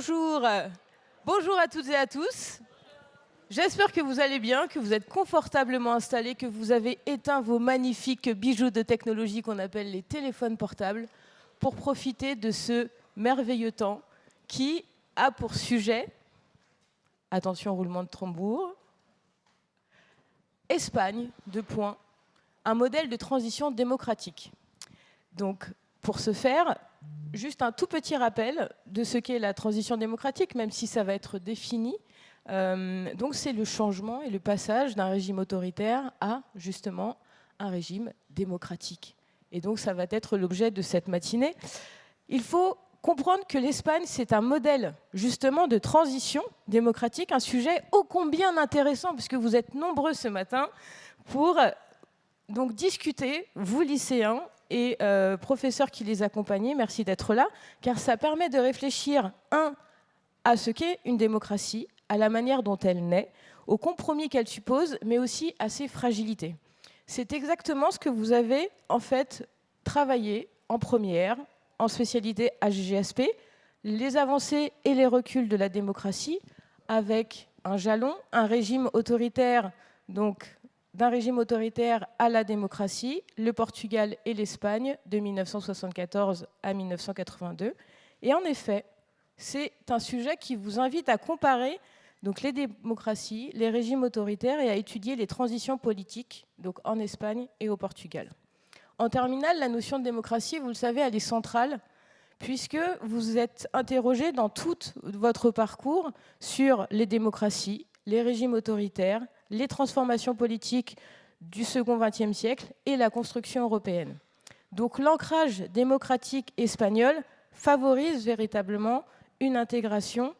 Bonjour, bonjour à toutes et à tous. J'espère que vous allez bien, que vous êtes confortablement installés, que vous avez éteint vos magnifiques bijoux de technologie qu'on appelle les téléphones portables pour profiter de ce merveilleux temps qui a pour sujet, attention roulement de tambour, Espagne, un modèle de transition démocratique. Donc, pour ce faire, juste un tout petit rappel de ce qu'est la transition démocratique, même si ça va être défini. Donc, c'est le changement et le passage d'un régime autoritaire à, justement, un régime démocratique. Et donc, ça va être l'objet de cette matinée. Il faut comprendre que l'Espagne, c'est un modèle, justement, de transition démocratique, un sujet ô combien intéressant, puisque vous êtes nombreux ce matin, pour donc discuter, vous lycéens et professeurs qui les accompagnent, merci d'être là, car ça permet de réfléchir, à ce qu'est une démocratie, à la manière dont elle naît, aux compromis qu'elle suppose, mais aussi à ses fragilités. C'est exactement ce que vous avez en fait travaillé en première, en spécialité HGSP, les avancées et les reculs de la démocratie, avec un jalon, un régime autoritaire, donc d'un régime autoritaire à la démocratie, le Portugal et l'Espagne, de 1974 à 1982. Et en effet, c'est un sujet qui vous invite à comparer donc, les démocraties, les régimes autoritaires et à étudier les transitions politiques donc, en Espagne et au Portugal. En terminale, la notion de démocratie, vous le savez, elle est centrale puisque vous êtes interrogé dans tout votre parcours sur les démocraties, les régimes autoritaires, les transformations politiques du second XXe siècle et la construction européenne. Donc l'ancrage démocratique espagnol favorise véritablement une intégration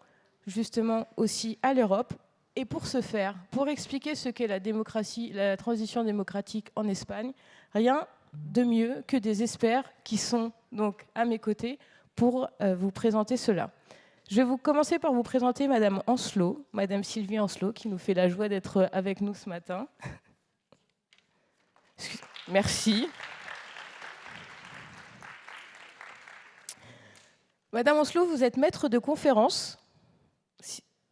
justement aussi à l'Europe. Et pour ce faire, pour expliquer ce qu'est la démocratie, la transition démocratique en Espagne, rien de mieux que des experts qui sont donc à mes côtés pour vous présenter cela. Je vais commencer par vous présenter Madame Ancelot, Madame Sylvie Ancelot, qui nous fait la joie d'être avec nous ce matin. Merci. Madame Ancelot, vous êtes maître de conférence.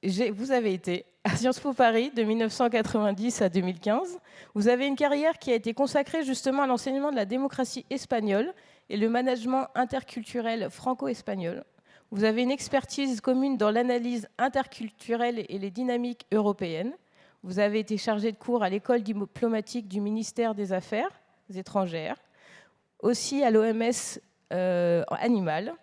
Vous avez été à Sciences Po Paris de 1990 à 2015. Vous avez une carrière qui a été consacrée justement à l'enseignement de la démocratie espagnole et le management interculturel franco-espagnol. Vous avez une expertise commune dans l'analyse interculturelle et les dynamiques européennes. Vous avez été chargé de cours à l'école diplomatique du ministère des Affaires étrangères, aussi à l'OMS Animal,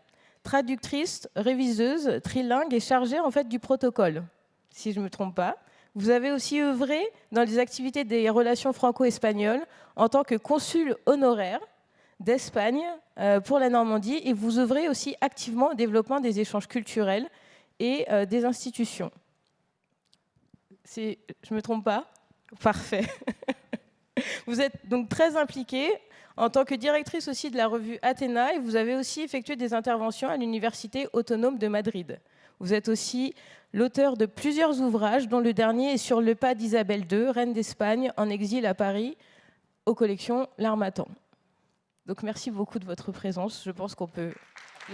traductrice, réviseuse, trilingue et chargée en fait du protocole, si je ne me trompe pas. Vous avez aussi œuvré dans les activités des relations franco-espagnoles en tant que consul honoraire d'Espagne pour la Normandie et vous œuvrez aussi activement au développement des échanges culturels et des institutions. Je ne me trompe pas? Parfait. Vous êtes donc très impliquée en tant que directrice aussi de la revue Athéna et vous avez aussi effectué des interventions à l'Université autonome de Madrid. Vous êtes aussi l'auteur de plusieurs ouvrages, dont le dernier est sur le pas d'Isabelle II, reine d'Espagne, en exil à Paris, aux collections L'Harmattan. Donc merci beaucoup de votre présence. Je pense qu'on peut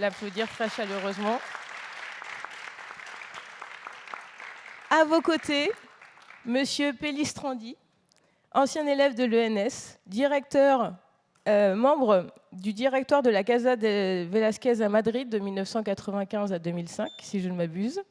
l'applaudir très chaleureusement. À vos côtés, Monsieur Pellistrandi, ancien élève de l'ENS, membre du directoire de la Casa de Velázquez à Madrid de 1995 à 2005, si je ne m'abuse.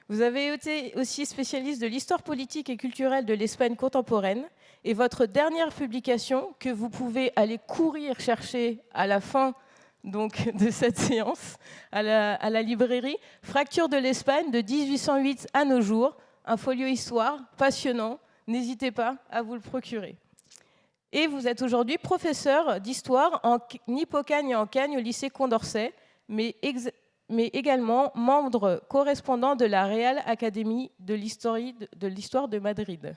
Vous avez été aussi spécialiste de l'histoire politique et culturelle de l'Espagne contemporaine. Et votre dernière publication, que vous pouvez aller courir chercher à la fin donc, de cette séance, à la librairie, Fracture de l'Espagne de 1808 à nos jours, un folio histoire passionnant. N'hésitez pas à vous le procurer. Et vous êtes aujourd'hui professeur d'histoire en Hippocagne et en Cagne au lycée Condorcet, mais également membre correspondant de la Real Académie de l'histoire de Madrid.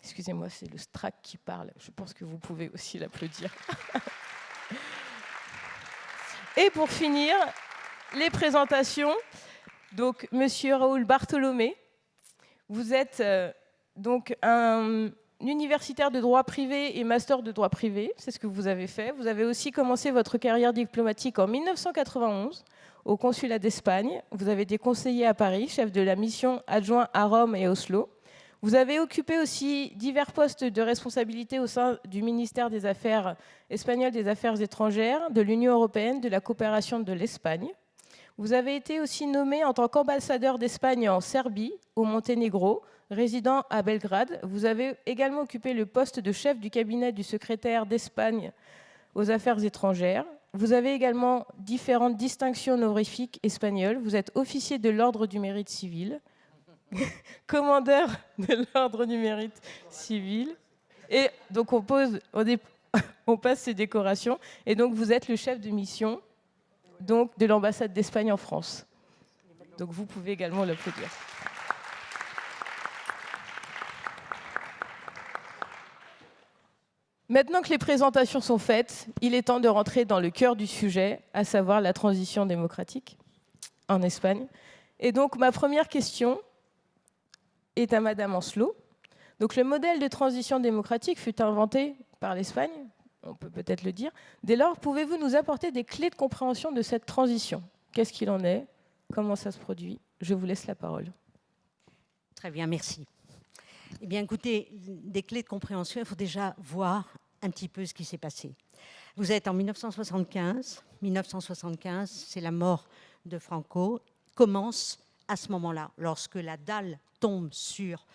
Excusez-moi, c'est le STRAC qui parle. Je pense que vous pouvez aussi l'applaudir. Et pour finir, les présentations. Donc, Monsieur Raoul Bartolomé, vous êtes donc un universitaire de droit privé et master de droit privé. C'est ce que vous avez fait. Vous avez aussi commencé votre carrière diplomatique en 1991 au consulat d'Espagne. Vous avez été conseiller à Paris, chef de la mission adjoint à Rome et Oslo. Vous avez occupé aussi divers postes de responsabilité au sein du ministère des Affaires espagnol des Affaires étrangères, de l'Union européenne, de la coopération de l'Espagne. Vous avez été aussi nommé en tant qu'ambassadeur d'Espagne en Serbie, au Monténégro, résident à Belgrade. Vous avez également occupé le poste de chef du cabinet du secrétaire d'Espagne aux Affaires étrangères. Vous avez également différentes distinctions honorifiques espagnoles. Vous êtes officier de l'Ordre du Mérite civil, commandeur de l'Ordre du Mérite civil. Et donc on passe ces décorations. Et donc vous êtes le chef de mission donc, de l'ambassade d'Espagne en France. Donc vous pouvez également l'applaudir. Maintenant que les présentations sont faites, il est temps de rentrer dans le cœur du sujet, à savoir la transition démocratique en Espagne. Et donc ma première question est à Madame Ancelot. Donc le modèle de transition démocratique fut inventé par l'Espagne, on peut peut-être le dire. Dès lors, pouvez-vous nous apporter des clés de compréhension de cette transition? Qu'est-ce qu'il en est? Comment ça se produit? Je vous laisse la parole. Très bien, merci. Eh bien, écoutez, des clés de compréhension, il faut déjà voir un petit peu ce qui s'est passé. Vous êtes en 1975. 1975, c'est la mort de Franco. Commence à ce moment-là, lorsque la dalle tombe sur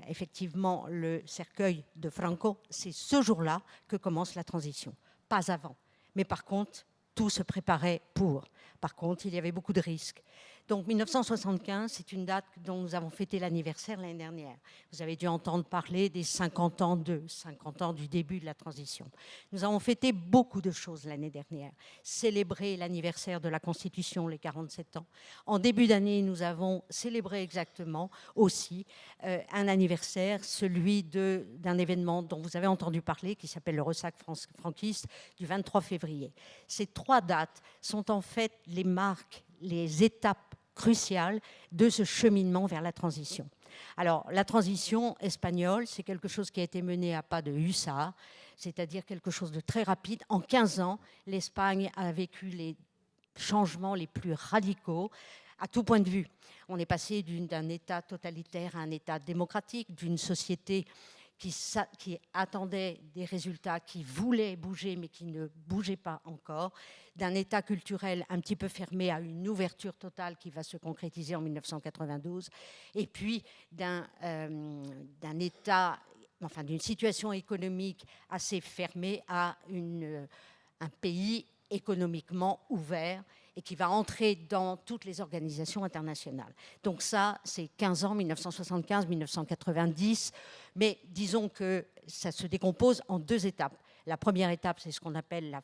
effectivement le cercueil de Franco, c'est ce jour-là que commence la transition, pas avant. Mais par contre, tout se préparait pour. Par contre, il y avait beaucoup de risques. Donc 1975, c'est une date dont nous avons fêté l'anniversaire l'année dernière. Vous avez dû entendre parler des 50 ans du début de la transition. Nous avons fêté beaucoup de choses l'année dernière. Célébré l'anniversaire de la Constitution, les 47 ans. En début d'année, nous avons célébré exactement aussi un anniversaire, celui d'un événement dont vous avez entendu parler, qui s'appelle le ressac franquiste du 23 février. Ces trois dates sont en fait les marques, les étapes cruciales de ce cheminement vers la transition. Alors, la transition espagnole, c'est quelque chose qui a été mené à pas de hussard, c'est-à-dire quelque chose de très rapide. En 15 ans, l'Espagne a vécu les changements les plus radicaux à tout point de vue. On est passé d'un État totalitaire à un État démocratique, d'une société qui attendait des résultats, qui voulait bouger mais qui ne bougeait pas encore, d'un État culturel un petit peu fermé à une ouverture totale qui va se concrétiser en 1992, et puis d'un État, enfin d'une situation économique assez fermée à un pays économiquement ouvert et qui va entrer dans toutes les organisations internationales. Donc ça, c'est 15 ans, 1975-1990, mais disons que ça se décompose en deux étapes. La première étape, c'est ce qu'on appelle la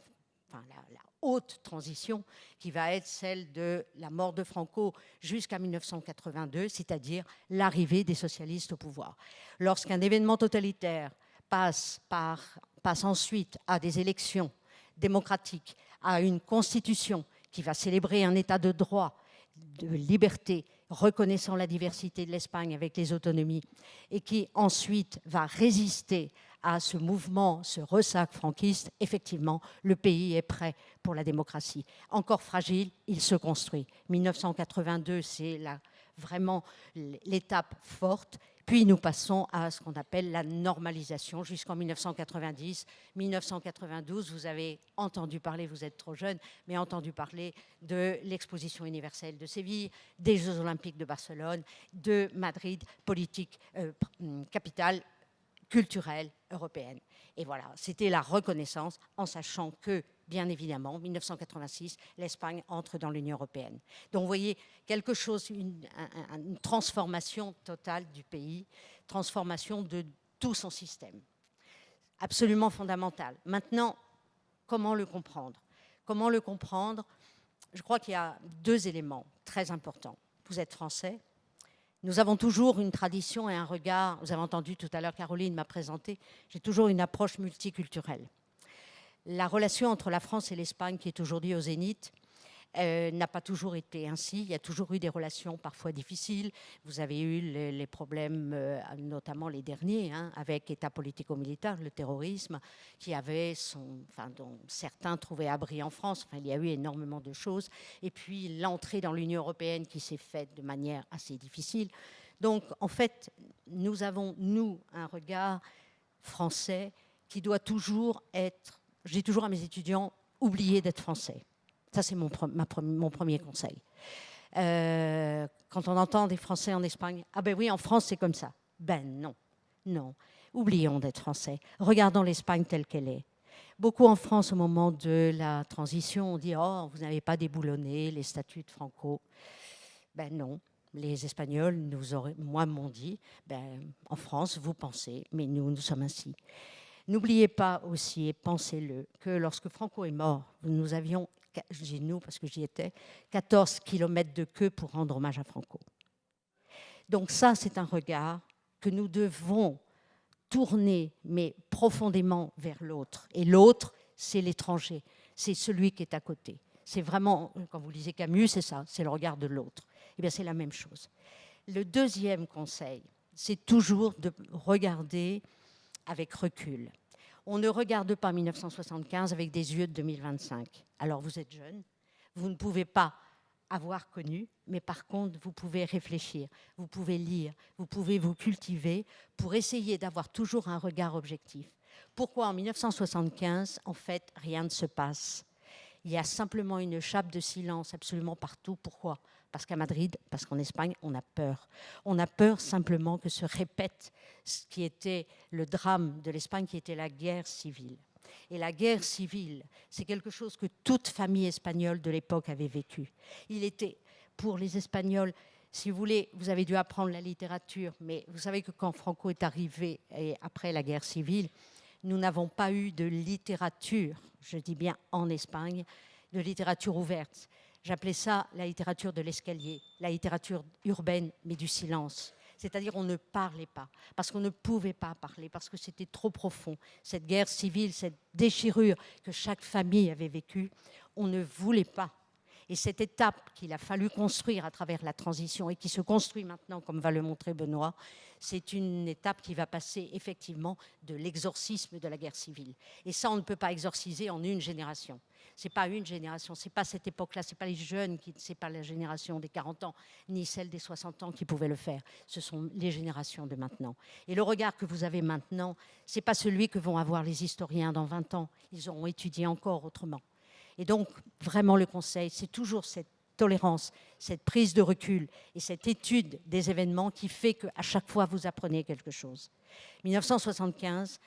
haute transition, qui va être celle de la mort de Franco jusqu'à 1982, c'est-à-dire l'arrivée des socialistes au pouvoir. Lorsqu'un événement totalitaire passe ensuite à des élections démocratiques, à une constitution qui va célébrer un état de droit, de liberté, reconnaissant la diversité de l'Espagne avec les autonomies, et qui ensuite va résister à ce mouvement, ce ressac franquiste, effectivement, le pays est prêt pour la démocratie. Encore fragile, il se construit. 1982, c'est vraiment l'étape forte. Puis nous passons à ce qu'on appelle la normalisation jusqu'en 1990. 1992, vous avez entendu parler, vous êtes trop jeune, mais entendu parler de l'exposition universelle de Séville, des Jeux olympiques de Barcelone, de Madrid, capitale culturelle européenne. Et voilà, c'était la reconnaissance en sachant que, bien évidemment, en 1986, l'Espagne entre dans l'Union européenne. Donc vous voyez, quelque chose, une transformation totale du pays, transformation de tout son système. Absolument fondamental. Maintenant, comment le comprendre? Comment le comprendre? Je crois qu'il y a deux éléments très importants. Vous êtes français. Nous avons toujours une tradition et un regard, vous avez entendu tout à l'heure, Caroline m'a présenté, j'ai toujours une approche multiculturelle. La relation entre la France et l'Espagne, qui est aujourd'hui au zénith, n'a pas toujours été ainsi. Il y a toujours eu des relations parfois difficiles. Vous avez eu les problèmes, notamment les derniers, avec État politico-militaire, le terrorisme, dont certains trouvaient abri en France. Enfin, il y a eu énormément de choses. Et puis l'entrée dans l'Union européenne qui s'est faite de manière assez difficile. Donc, en fait, nous avons, nous, un regard français qui doit toujours être, je dis toujours à mes étudiants, oublier d'être français. Ça, c'est mon premier conseil. Quand on entend des Français en Espagne, ah ben oui, en France, c'est comme ça. Ben non, non. Oublions d'être français. Regardons l'Espagne telle qu'elle est. Beaucoup en France, au moment de la transition, on dit « Oh, vous n'avez pas déboulonné les statuts de Franco ». Ben non. Les Espagnols m'ont dit ben, en France, vous pensez, mais nous sommes ainsi. N'oubliez pas aussi, et pensez-le, que lorsque Franco est mort, nous avions, je dis nous parce que j'y étais, 14 kilomètres de queue pour rendre hommage à Franco. Donc ça, c'est un regard que nous devons tourner, mais profondément vers l'autre. Et l'autre, c'est l'étranger, c'est celui qui est à côté. C'est vraiment, quand vous lisez Camus, c'est ça, c'est le regard de l'autre. Eh bien, c'est la même chose. Le deuxième conseil, c'est toujours de regarder avec recul. On ne regarde pas 1975 avec des yeux de 2025. Alors, vous êtes jeune, vous ne pouvez pas avoir connu, mais par contre, vous pouvez réfléchir, vous pouvez lire, vous pouvez vous cultiver pour essayer d'avoir toujours un regard objectif. Pourquoi en 1975, en fait, rien ne se passe ? Il y a simplement une chape de silence absolument partout. Pourquoi ? Parce qu'à Madrid, parce qu'en Espagne, on a peur. On a peur simplement que se répète ce qui était le drame de l'Espagne, qui était la guerre civile. Et la guerre civile, c'est quelque chose que toute famille espagnole de l'époque avait vécu. Il était, pour les Espagnols, si vous voulez, vous avez dû apprendre la littérature, mais vous savez que quand Franco est arrivé, et après la guerre civile, nous n'avons pas eu de littérature, je dis bien en Espagne, de littérature ouverte. J'appelais ça la littérature de l'escalier, la littérature urbaine, mais du silence. C'est-à-dire on ne parlait pas, parce qu'on ne pouvait pas parler, parce que c'était trop profond. Cette guerre civile, cette déchirure que chaque famille avait vécue, on ne voulait pas. Et cette étape qu'il a fallu construire à travers la transition et qui se construit maintenant, comme va le montrer Benoît, c'est une étape qui va passer effectivement de l'exorcisme de la guerre civile. Et ça, on ne peut pas exorciser en une génération. Ce n'est pas une génération, ce n'est pas cette époque-là, ce n'est pas les jeunes, ce n'est pas la génération des 40 ans, ni celle des 60 ans qui pouvaient le faire. Ce sont les générations de maintenant. Et le regard que vous avez maintenant, ce n'est pas celui que vont avoir les historiens dans 20 ans. Ils auront étudié encore autrement. Et donc, vraiment, le conseil, c'est toujours cette tolérance, cette prise de recul et cette étude des événements qui fait qu'à chaque fois, vous apprenez quelque chose. 1975,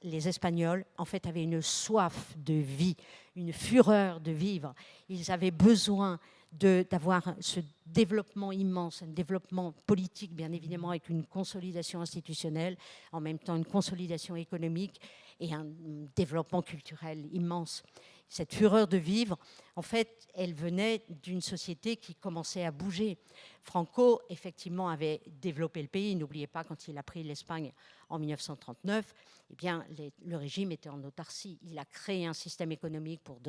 les Espagnols, en fait, avaient une soif de vie, une fureur de vivre. Ils avaient besoin d'avoir ce développement immense, un développement politique, bien évidemment, avec une consolidation institutionnelle, en même temps une consolidation économique et un développement culturel immense. Cette fureur de vivre, en fait, elle venait d'une société qui commençait à bouger. Franco, effectivement, avait développé le pays. N'oubliez pas, quand il a pris l'Espagne en 1939, eh bien, le régime était en autarcie. Il a créé un système économique pour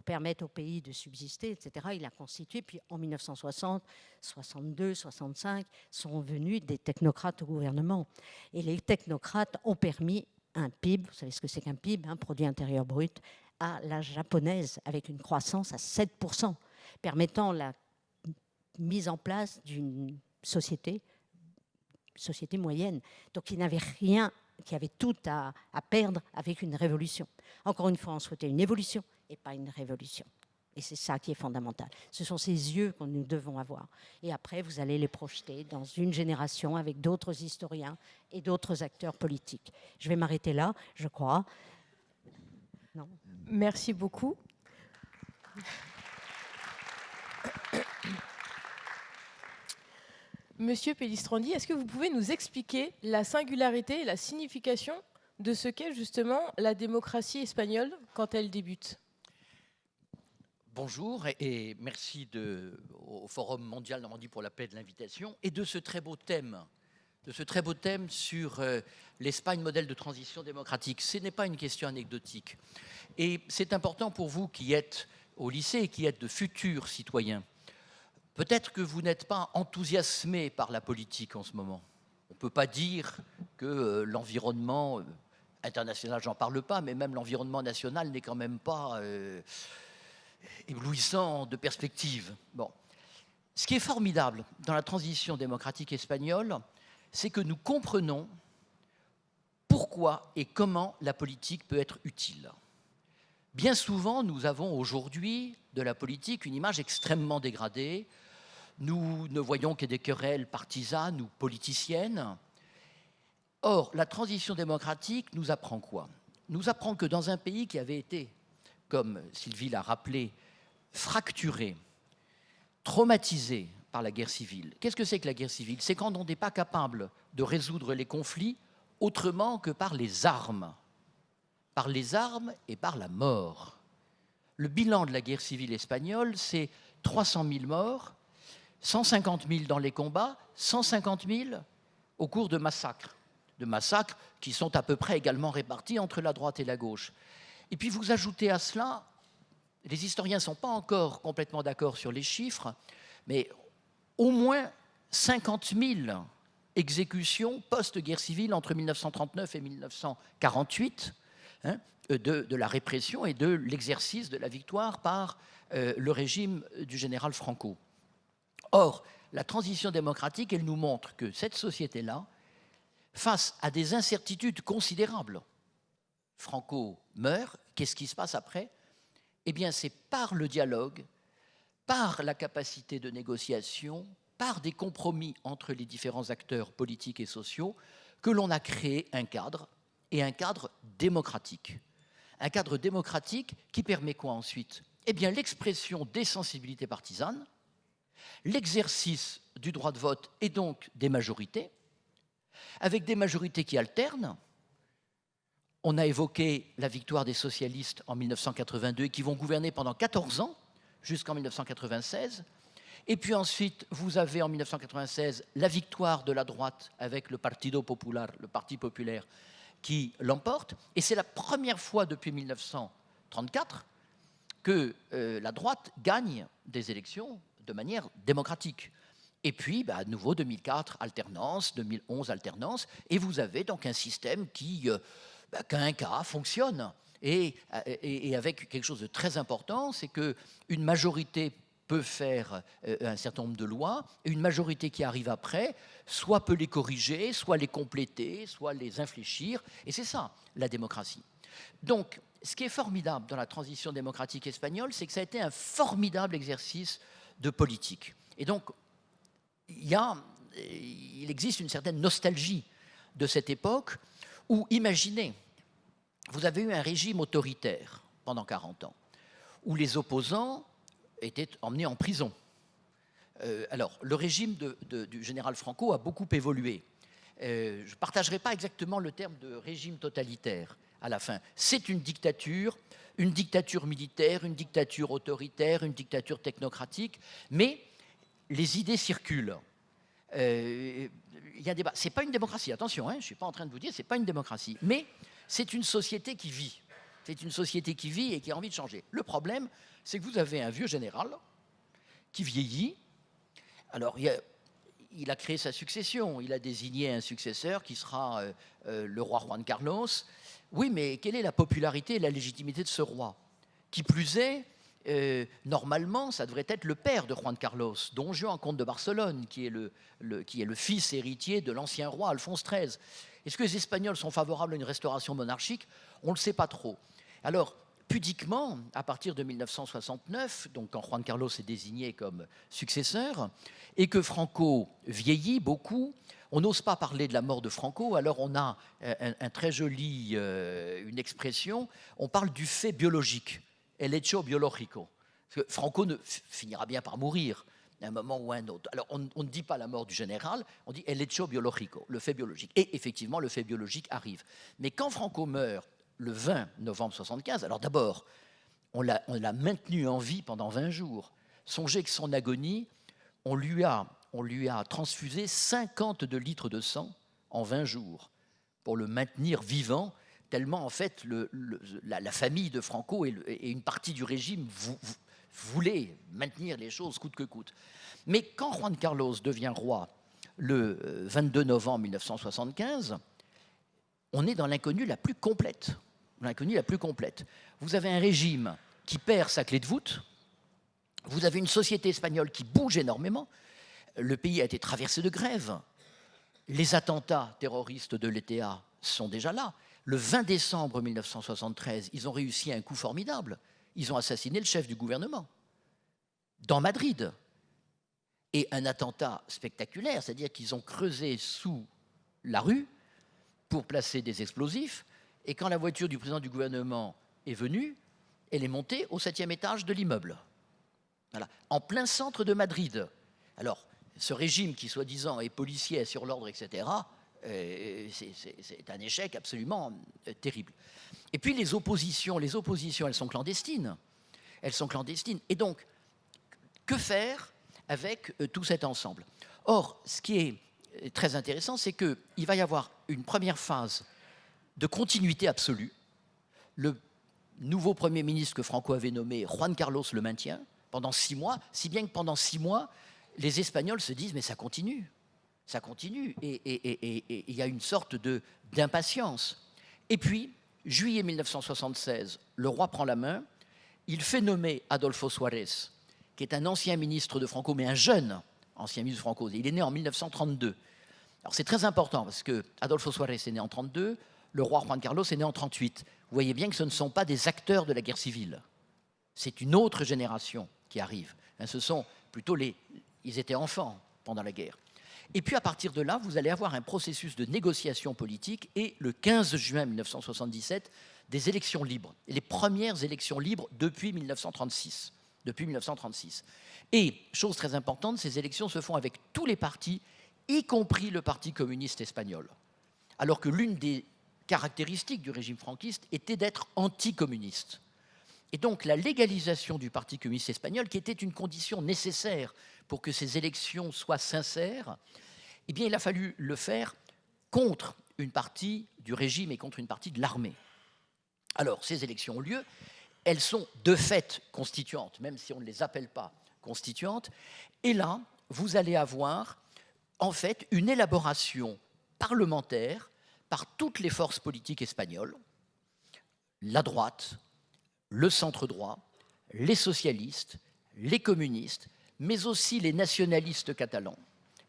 permettre au pays de subsister, etc. Il a constitué, puis en 1960, 62, 65, sont venus des technocrates au gouvernement. Et les technocrates ont permis un PIB, vous savez ce que c'est qu'un PIB, produit intérieur brut, à la japonaise, avec une croissance à 7%, permettant la mise en place d'une société moyenne, donc qui n'avait rien, qui avait tout à perdre avec une révolution. Encore une fois, on souhaitait une évolution et pas une révolution. Et c'est ça qui est fondamental. Ce sont ces yeux que nous devons avoir. Et après, vous allez les projeter dans une génération avec d'autres historiens et d'autres acteurs politiques. Je vais m'arrêter là, je crois. Non. Merci beaucoup. Monsieur Pellistrandi, est-ce que vous pouvez nous expliquer la singularité et la signification de ce qu'est justement la démocratie espagnole quand elle débute ? Bonjour et merci au Forum mondial Normandie pour la paix de l'invitation et de ce très beau thème. Sur l'Espagne modèle de transition démocratique. Ce n'est pas une question anecdotique. Et c'est important pour vous qui êtes au lycée, qui êtes de futurs citoyens, peut-être que vous n'êtes pas enthousiasmés par la politique en ce moment. On ne peut pas dire que l'environnement international, j'en parle pas, mais même l'environnement national n'est quand même pas éblouissant de perspective. Bon. Ce qui est formidable dans la transition démocratique espagnole, c'est que nous comprenons pourquoi et comment la politique peut être utile. Bien souvent, nous avons aujourd'hui de la politique une image extrêmement dégradée. Nous ne voyons que des querelles partisanes ou politiciennes. Or, la transition démocratique nous apprend quoi? Nous apprend que dans un pays qui avait été, comme Sylvie l'a rappelé, fracturé, traumatisé par la guerre civile. Qu'est-ce que c'est que la guerre civile? C'est quand on n'est pas capable de résoudre les conflits autrement que par les armes et par la mort. Le bilan de la guerre civile espagnole, c'est 300 000 morts, 150 000 dans les combats, 150 000 au cours de massacres qui sont à peu près également répartis entre la droite et la gauche. Et puis vous ajoutez à cela, les historiens ne sont pas encore complètement d'accord sur les chiffres, mais au moins 50 000 exécutions post-guerre civile entre 1939 et 1948, de la répression et de l'exercice de la victoire par le régime du général Franco. Or, la transition démocratique, elle nous montre que cette société-là, face à des incertitudes considérables, Franco meurt, qu'est-ce qui se passe après? Eh bien, c'est par le dialogue, par la capacité de négociation, par des compromis entre les différents acteurs politiques et sociaux, que l'on a créé un cadre, et un cadre démocratique. Un cadre démocratique qui permet quoi ensuite? Eh bien, l'expression des sensibilités partisanes, l'exercice du droit de vote et donc des majorités, avec des majorités qui alternent. On a évoqué la victoire des socialistes en 1982 et qui vont gouverner pendant 14 ans, jusqu'en 1996. Et puis ensuite, vous avez en 1996 la victoire de la droite avec le Partido Popular, le Parti populaire, qui l'emporte. Et c'est la première fois depuis 1934 que la droite gagne des élections de manière démocratique. Et puis, à nouveau, 2004, alternance, 2011, alternance, et vous avez donc un système qui, qu'un cas fonctionne. Et avec quelque chose de très important, c'est qu'une majorité peut faire un certain nombre de lois, et une majorité qui arrive après, soit peut les corriger, soit les compléter, soit les infléchir, et c'est ça, la démocratie. Donc, ce qui est formidable dans la transition démocratique espagnole, c'est que ça a été un formidable exercice de politique. Et donc, il existe une certaine nostalgie de cette époque où, imaginez, vous avez eu un régime autoritaire pendant 40 ans, où les opposants étaient emmenés en prison. Alors, le régime du général Franco a beaucoup évolué. Je ne partagerai pas exactement le terme de régime totalitaire à la fin. C'est une dictature militaire, une dictature autoritaire, une dictature technocratique, mais les idées circulent. Il y a un débat. Ce n'est pas une démocratie, attention, je ne suis pas en train de vous dire ce n'est pas une démocratie, mais c'est une société qui vit. C'est une société qui vit et qui a envie de changer. Le problème, c'est que vous avez un vieux général qui vieillit. Alors, il a créé sa succession. Il a désigné un successeur qui sera le roi Juan Carlos. Oui, mais quelle est la popularité et la légitimité de ce roi? Qui plus est, normalement, ça devrait être le père de Juan Carlos, Don Juan, comte de Barcelone, qui est le fils héritier de l'ancien roi Alphonse XIII. Est-ce que les Espagnols sont favorables à une restauration monarchique? On ne le sait pas trop. Alors, pudiquement, à partir de 1969, donc quand Juan Carlos est désigné comme successeur, et que Franco vieillit beaucoup, on n'ose pas parler de la mort de Franco, alors on a un très joli, une expression, on parle du fait biologique, el hecho biológico. Parce que Franco finira bien par mourir à un moment ou à un autre. Alors on ne dit pas la mort du général, on dit el hecho biológico, le fait biologique. Et effectivement, le fait biologique arrive. Mais quand Franco meurt le 20 novembre 1975, alors d'abord, on l'a maintenu en vie pendant 20 jours. Songez que son agonie, on lui a transfusé 52 litres de sang en 20 jours pour le maintenir vivant, tellement en fait la famille de Franco et une partie du régime voulait maintenir les choses coûte que coûte. Mais quand Juan Carlos devient roi le 22 novembre 1975, on est dans l'inconnue la plus complète. Vous avez un régime qui perd sa clé de voûte, vous avez une société espagnole qui bouge énormément, le pays a été traversé de grèves, les attentats terroristes de l'ETA sont déjà là. Le 20 décembre 1973, ils ont réussi un coup formidable. Ils ont assassiné le chef du gouvernement, dans Madrid. Et un attentat spectaculaire, c'est-à-dire qu'ils ont creusé sous la rue pour placer des explosifs, et quand la voiture du président du gouvernement est venue, elle est montée au 7e étage de l'immeuble. Voilà, en plein centre de Madrid. Alors, ce régime qui, soi-disant, est policier, sur l'ordre, etc., c'est un échec absolument terrible. Et puis les oppositions, elles sont clandestines. Et donc, que faire avec tout cet ensemble? Or, ce qui est très intéressant, c'est qu'il va y avoir une première phase de continuité absolue. Le nouveau Premier ministre que Franco avait nommé, Juan Carlos, le maintient pendant 6 mois, si bien que pendant 6 mois, les Espagnols se disent « mais ça continue ». Et il y a une sorte d'impatience. Et puis, juillet 1976, le roi prend la main, il fait nommer Adolfo Suárez, qui est un ancien ministre de Franco, mais un jeune ancien ministre de Franco. Il est né en 1932. Alors c'est très important, parce que Adolfo Suárez est né en 1932, le roi Juan Carlos est né en 1938. Vous voyez bien que ce ne sont pas des acteurs de la guerre civile. C'est une autre génération qui arrive. Ce sont plutôt ils étaient enfants pendant la guerre. Et puis à partir de là, vous allez avoir un processus de négociation politique et le 15 juin 1977, des élections libres. Et les premières élections libres depuis 1936. Et, chose très importante, ces élections se font avec tous les partis, y compris le Parti communiste espagnol. Alors que l'une des caractéristiques du régime franquiste était d'être anticommuniste. Et donc la légalisation du Parti communiste espagnol, qui était une condition nécessaire pour que ces élections soient sincères, eh bien, il a fallu le faire contre une partie du régime et contre une partie de l'armée. Alors, ces élections ont lieu, elles sont de fait constituantes, même si on ne les appelle pas constituantes, et là, vous allez avoir, en fait, une élaboration parlementaire par toutes les forces politiques espagnoles, la droite, le centre-droit, les socialistes, les communistes, mais aussi les nationalistes catalans.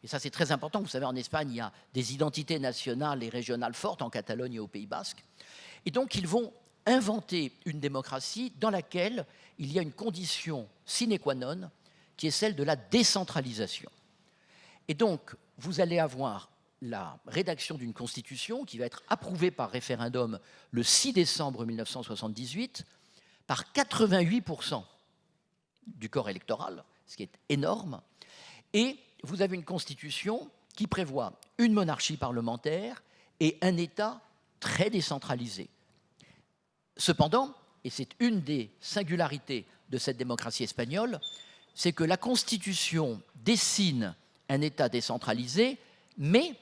Et ça, c'est très important. Vous savez, en Espagne, il y a des identités nationales et régionales fortes, en Catalogne et au Pays Basque. Et donc, ils vont inventer une démocratie dans laquelle il y a une condition sine qua non, qui est celle de la décentralisation. Et donc, vous allez avoir la rédaction d'une constitution qui va être approuvée par référendum le 6 décembre 1978 par 88% du corps électoral, ce qui est énorme, et vous avez une constitution qui prévoit une monarchie parlementaire et un État très décentralisé. Cependant, et c'est une des singularités de cette démocratie espagnole, c'est que la Constitution dessine un État décentralisé, mais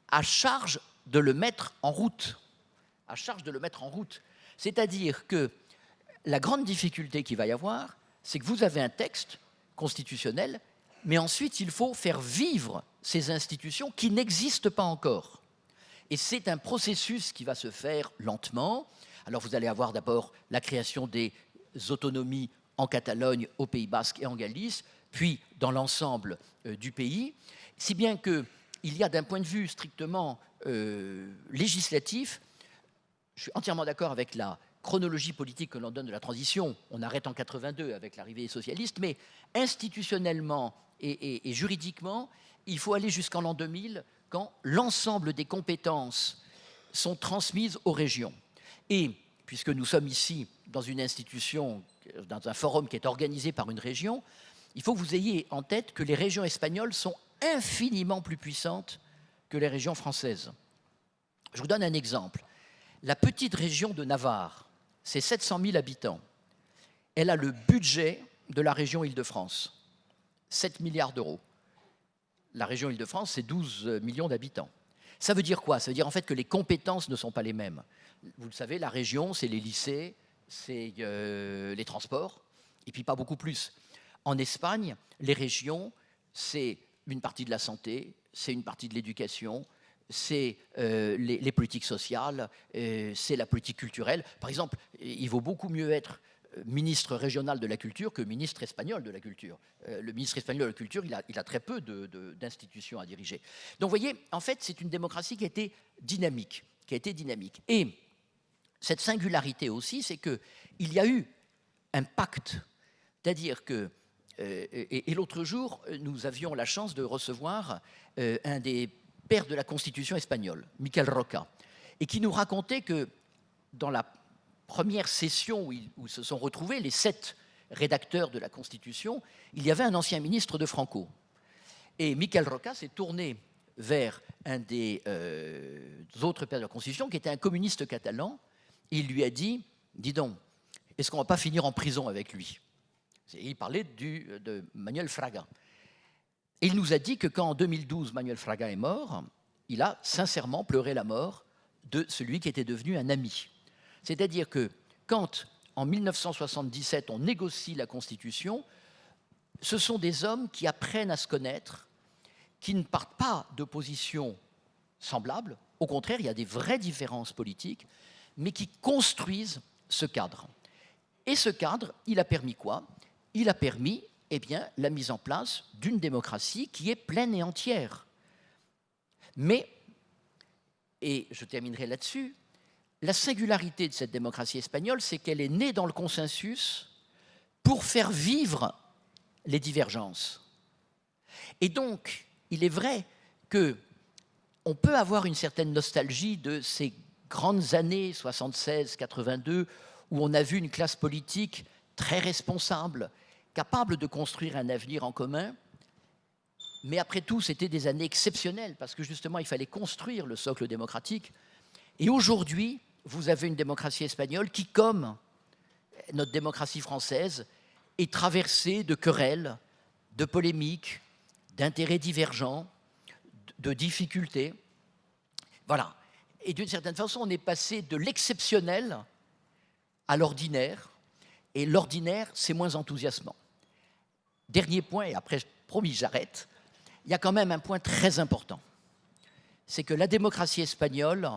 à charge de le mettre en route. C'est-à-dire que la grande difficulté qu'il va y avoir, c'est que vous avez un texte constitutionnel, mais ensuite il faut faire vivre ces institutions qui n'existent pas encore. Et c'est un processus qui va se faire lentement. Alors vous allez avoir d'abord la création des autonomies en Catalogne, au Pays Basque et en Galice, puis dans l'ensemble du pays, si bien qu'il y a d'un point de vue strictement législatif, je suis entièrement d'accord avec la chronologie politique que l'on donne de la transition, on arrête en 82 avec l'arrivée des socialistes, mais institutionnellement et juridiquement, il faut aller jusqu'en l'an 2000 quand l'ensemble des compétences sont transmises aux régions. Et puisque nous sommes ici dans une institution, dans un forum qui est organisé par une région, il faut que vous ayez en tête que les régions espagnoles sont infiniment plus puissantes que les régions françaises. Je vous donne un exemple. La petite région de Navarre, c'est 700 000 habitants. Elle a le budget de la région Île-de-France, 7 milliards d'euros. La région Île-de-France, c'est 12 millions d'habitants. Ça veut dire quoi? Ça veut dire en fait que les compétences ne sont pas les mêmes. Vous le savez, la région, c'est les lycées, c'est les transports. Et puis pas beaucoup plus. En Espagne, les régions, c'est une partie de la santé, c'est une partie de l'éducation, c'est les politiques sociales, c'est la politique culturelle. Par exemple, il vaut beaucoup mieux être ministre régional de la culture que ministre espagnol de la culture. Le ministre espagnol de la culture, il a très peu d'institutions à diriger. Donc vous voyez, en fait, c'est une démocratie qui a été dynamique. Et cette singularité aussi, c'est qu'il y a eu un pacte. C'est-à-dire que, et l'autre jour, nous avions la chance de recevoir un des pères de la Constitution espagnole, Miquel Roca, et qui nous racontait que dans la première session où se sont retrouvés les 7 rédacteurs de la Constitution, il y avait un ancien ministre de Franco. Et Miquel Roca s'est tourné vers un des autres pères de la Constitution, qui était un communiste catalan, et il lui a dit, dis donc, est-ce qu'on ne va pas finir en prison avec lui? Il parlait de Manuel Fraga. Et il nous a dit que quand en 2012 Manuel Fraga est mort, il a sincèrement pleuré la mort de celui qui était devenu un ami. C'est-à-dire que quand, en 1977, on négocie la Constitution, ce sont des hommes qui apprennent à se connaître, qui ne partent pas de positions semblables. Au contraire, il y a des vraies différences politiques, mais qui construisent ce cadre. Et ce cadre, il a permis quoi? Il a permis la mise en place d'une démocratie qui est pleine et entière. Mais, et je terminerai là-dessus, la singularité de cette démocratie espagnole, c'est qu'elle est née dans le consensus pour faire vivre les divergences. Et donc, il est vrai qu'on peut avoir une certaine nostalgie de ces grandes années 76-82 où on a vu une classe politique très responsable, capable de construire un avenir en commun. Mais après tout, c'était des années exceptionnelles parce que justement, il fallait construire le socle démocratique. Et aujourd'hui, vous avez une démocratie espagnole qui, comme notre démocratie française, est traversée de querelles, de polémiques, d'intérêts divergents, de difficultés. Voilà. Et d'une certaine façon, on est passé de l'exceptionnel à l'ordinaire. Et l'ordinaire, c'est moins enthousiasmant. Dernier point, et après, promis, j'arrête. Il y a quand même un point très important. C'est que la démocratie espagnole,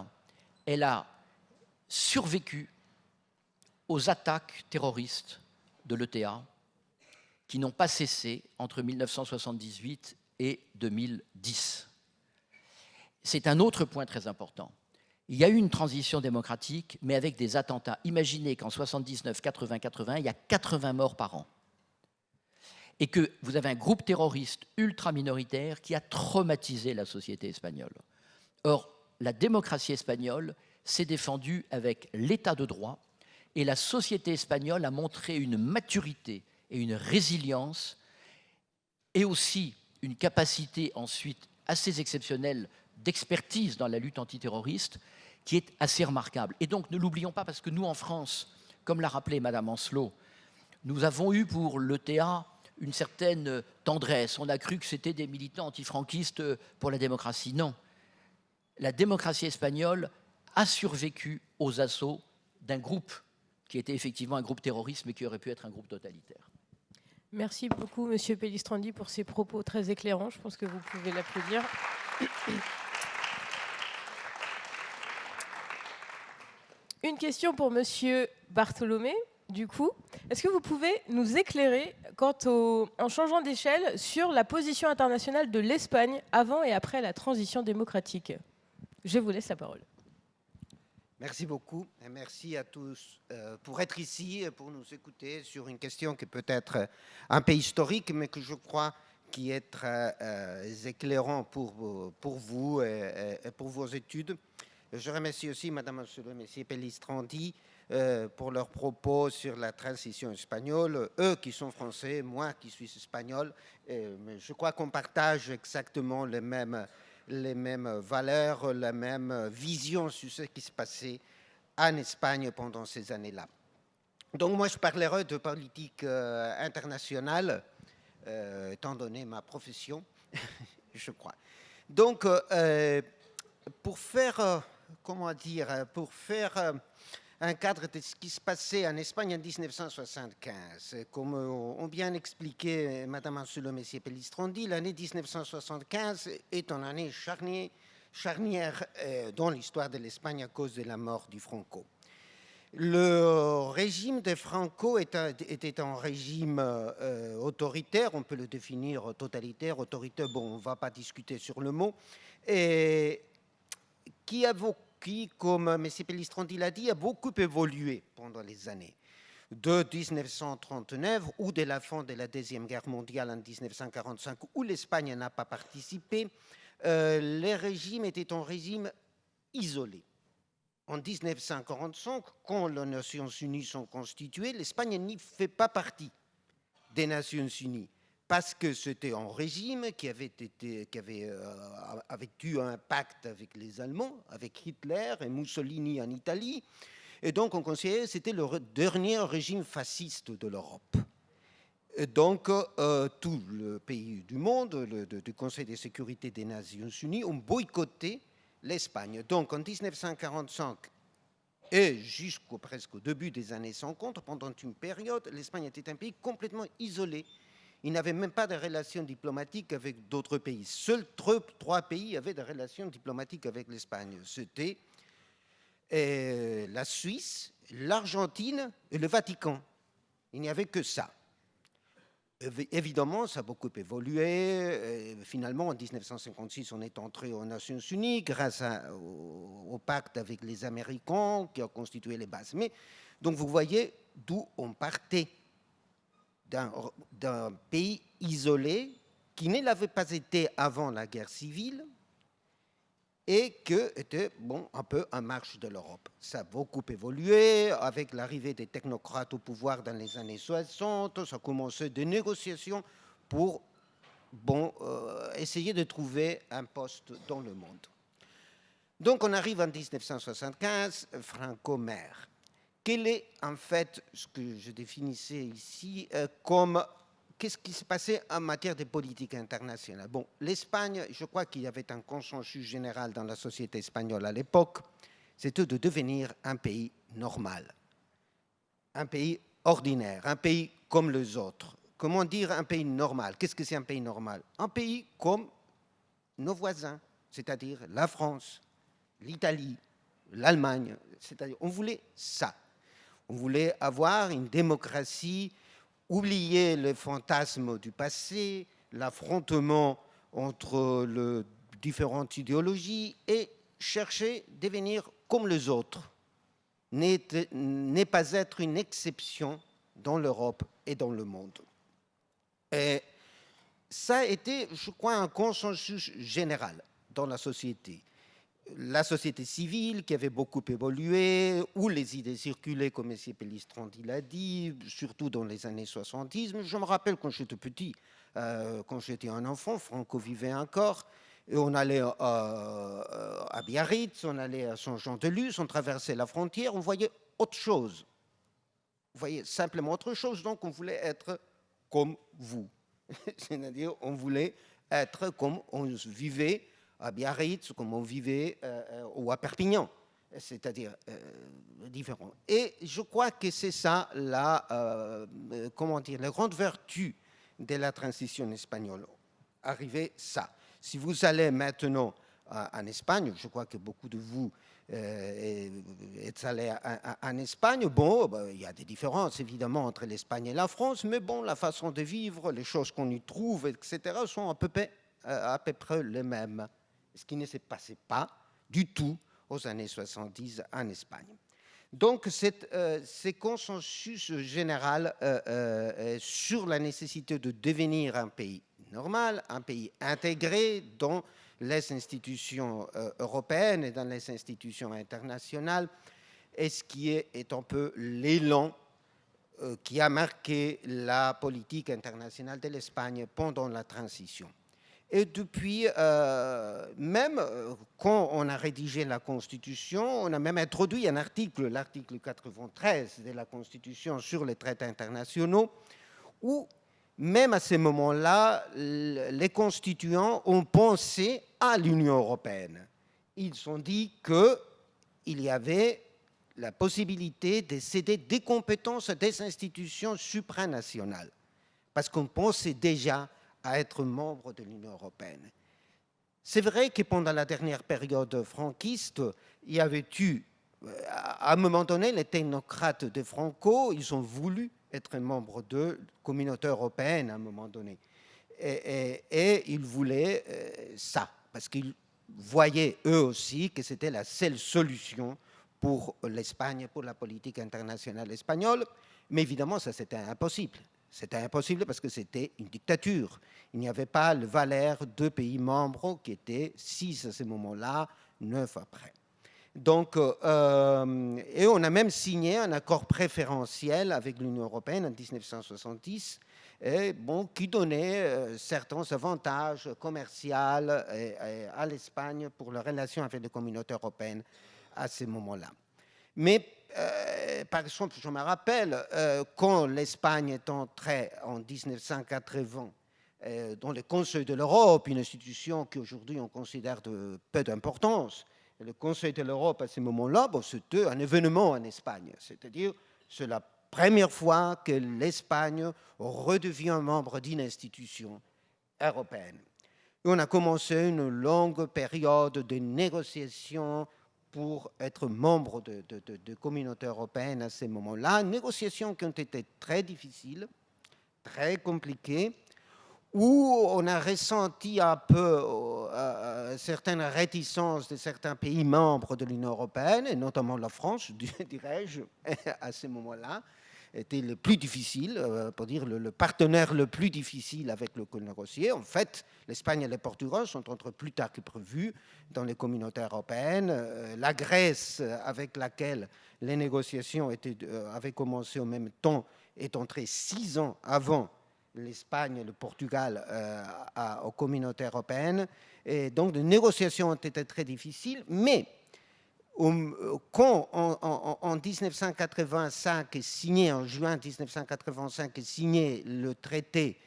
elle a survécu aux attaques terroristes de l'ETA qui n'ont pas cessé entre 1978 et 2010. C'est un autre point très important. Il y a eu une transition démocratique, mais avec des attentats. Imaginez qu'en 79, 80, 80, il y a 80 morts par an. Et que vous avez un groupe terroriste ultra-minoritaire qui a traumatisé la société espagnole. Or, la démocratie espagnole s'est défendue avec l'état de droit et la société espagnole a montré une maturité et une résilience et aussi une capacité ensuite assez exceptionnelle d'expertise dans la lutte antiterroriste qui est assez remarquable. Et donc, ne l'oublions pas parce que nous, en France, comme l'a rappelé Madame Ancelot, nous avons eu pour l'ETA une certaine tendresse. On a cru que c'était des militants antifranquistes pour la démocratie. Non. La démocratie espagnole a survécu aux assauts d'un groupe qui était effectivement un groupe terroriste, mais qui aurait pu être un groupe totalitaire. Merci beaucoup, Monsieur Pellistrandi, pour ces propos très éclairants. Je pense que vous pouvez l'applaudir. Une question pour Monsieur Bartholomé. Du coup, est-ce que vous pouvez nous éclairer en changeant d'échelle sur la position internationale de l'Espagne avant et après la transition démocratique? Je vous laisse la parole. Merci beaucoup et merci à tous pour être ici et pour nous écouter sur une question qui peut être un peu historique, mais que je crois qui est très éclairant pour vous et pour vos études. Je remercie aussi Madame Ancelot et Monsieur Pellistrandi pour leurs propos sur la transition espagnole. Eux qui sont français, moi qui suis espagnol, mais je crois qu'on partage exactement les mêmes valeurs, la même vision sur ce qui se passait en Espagne pendant ces années-là. Donc moi, je parlerai de politique internationale, étant donné ma profession, je crois. Donc, pour faire un cadre de ce qui se passait en Espagne en 1975. Comme ont bien expliqué Madame Anselmo et Messier Pellistrandi, l'année 1975 est une année charnière dans l'histoire de l'Espagne à cause de la mort du Franco. Le régime de Franco était un régime autoritaire, on peut le définir totalitaire, autoritaire, bon, on ne va pas discuter sur le mot, et qui, comme M. Pellistrandi l'a dit, a beaucoup évolué pendant les années. De 1939 ou de la fin de la Deuxième Guerre mondiale en 1945, où l'Espagne n'a pas participé, le régime était un régime isolé. En 1945, quand les Nations Unies sont constituées, l'Espagne n'y fait pas partie des Nations Unies parce que c'était un régime qui avait eu un pacte avec les Allemands, avec Hitler et Mussolini en Italie, et donc on considérait que c'était le dernier régime fasciste de l'Europe. Et donc, tous les pays du monde, du Conseil de sécurité des Nations Unies, ont boycotté l'Espagne. Donc, en 1945 et jusqu'au presque au début des années 50, pendant une période, l'Espagne était un pays complètement isolé. Il n'avait même pas de relations diplomatiques avec d'autres pays. Seuls 3 pays avaient des relations diplomatiques avec l'Espagne. C'était la Suisse, l'Argentine et le Vatican. Il n'y avait que ça. Évidemment, ça a beaucoup évolué. Finalement, en 1956, on est entré aux Nations Unies grâce au pacte avec les Américains qui a constitué les bases. Mais, donc, vous voyez d'où on partait, d'un pays isolé qui ne l'avait pas été avant la guerre civile et qui était un peu en marche de l'Europe. Ça a beaucoup évolué avec l'arrivée des technocrates au pouvoir dans les années 60. Ça a commencé des négociations pour essayer de trouver un poste dans le monde. Donc on arrive en 1975, Franco maire. Quel est en fait ce que je définissais ici comme qu'est-ce qui se passait en matière de politique internationale? Bon, l'Espagne, je crois qu'il y avait un consensus général dans la société espagnole à l'époque, c'était de devenir un pays normal, un pays ordinaire, un pays comme les autres. Comment dire un pays normal? Qu'est-ce que c'est un pays normal? Un pays comme nos voisins, c'est-à-dire la France, l'Italie, l'Allemagne, c'est-à-dire on voulait ça. On voulait avoir une démocratie, oublier le fantasme du passé, l'affrontement entre les différentes idéologies et chercher à devenir comme les autres, ne pas être une exception dans l'Europe et dans le monde. Et ça a été, je crois, un consensus général dans la société. La société civile qui avait beaucoup évolué, où les idées circulaient, comme M. Pellistrandi l'a dit, surtout dans les années 70. Je me rappelle quand j'étais petit, quand j'étais un enfant, Franco vivait encore, et on allait à Biarritz, on allait à Saint-Jean-de-Luz, on traversait la frontière, on voyait autre chose. On voyait simplement autre chose, donc on voulait être comme vous. C'est-à-dire, on voulait être comme on vivait à Biarritz, comme on vivait ou à Perpignan, c'est-à-dire différent. Et je crois que c'est ça la grande vertu de la transition espagnole. Arriver ça. Si vous allez maintenant en Espagne, je crois que beaucoup de vous êtes allés en Espagne, il y a des différences évidemment entre l'Espagne et la France, mais la façon de vivre, les choses qu'on y trouve, etc., sont à peu près les mêmes. Ce qui ne se passait pas du tout aux années 70 en Espagne. Donc, ce consensus général sur la nécessité de devenir un pays normal, un pays intégré dans les institutions européennes et dans les institutions internationales, est ce qui est un peu l'élan qui a marqué la politique internationale de l'Espagne pendant la transition. Et depuis, même quand on a rédigé la Constitution, on a même introduit un article, l'article 93 de la Constitution sur les traités internationaux, où même à ce moment-là, les constituants ont pensé à l'Union européenne. Ils ont dit qu'il y avait la possibilité de céder des compétences à des institutions supranationales, parce qu'on pensait déjà à être membre de l'Union européenne. C'est vrai que pendant la dernière période franquiste, il y avait eu, à un moment donné, les technocrates de Franco, ils ont voulu être membres de la communauté européenne à un moment donné. Et ils voulaient ça, parce qu'ils voyaient eux aussi que c'était la seule solution pour l'Espagne, pour la politique internationale espagnole. Mais évidemment, ça c'était impossible. C'était impossible parce que c'était une dictature. Il n'y avait pas le Valère de pays membres qui étaient 6 à ce moment-là, 9 après. Donc, et on a même signé un accord préférentiel avec l'Union européenne en 1970, qui donnait certains avantages commerciaux à l'Espagne pour la relation avec les communautés européennes à ce moment-là. Mais, par exemple, je me rappelle, quand l'Espagne est entrée en 1980 dans le Conseil de l'Europe, une institution qu'aujourd'hui on considère de peu d'importance, le Conseil de l'Europe à ce moment-là, c'était un événement en Espagne. C'est-à-dire, c'est la première fois que l'Espagne redevient membre d'une institution européenne. Et on a commencé une longue période de négociations pour être membre de communauté européenne à ce moment-là. Négociations qui ont été très difficiles, très compliquées, où on a ressenti un peu certaines réticences de certains pays membres de l'Union européenne, et notamment la France, dirais-je, à ce moment-là, était le plus difficile, pour dire le partenaire le plus difficile avec le négocier. En fait, l'Espagne et le Portugal sont entrés plus tard que prévu dans les communautés européennes. La Grèce, avec laquelle les négociations avaient commencé au même temps, est entrée 6 ans avant l'Espagne et le Portugal aux communautés européennes. Et donc, les négociations ont été très difficiles, mais quand en 1985 est signé, en juin 1985 est signé le traité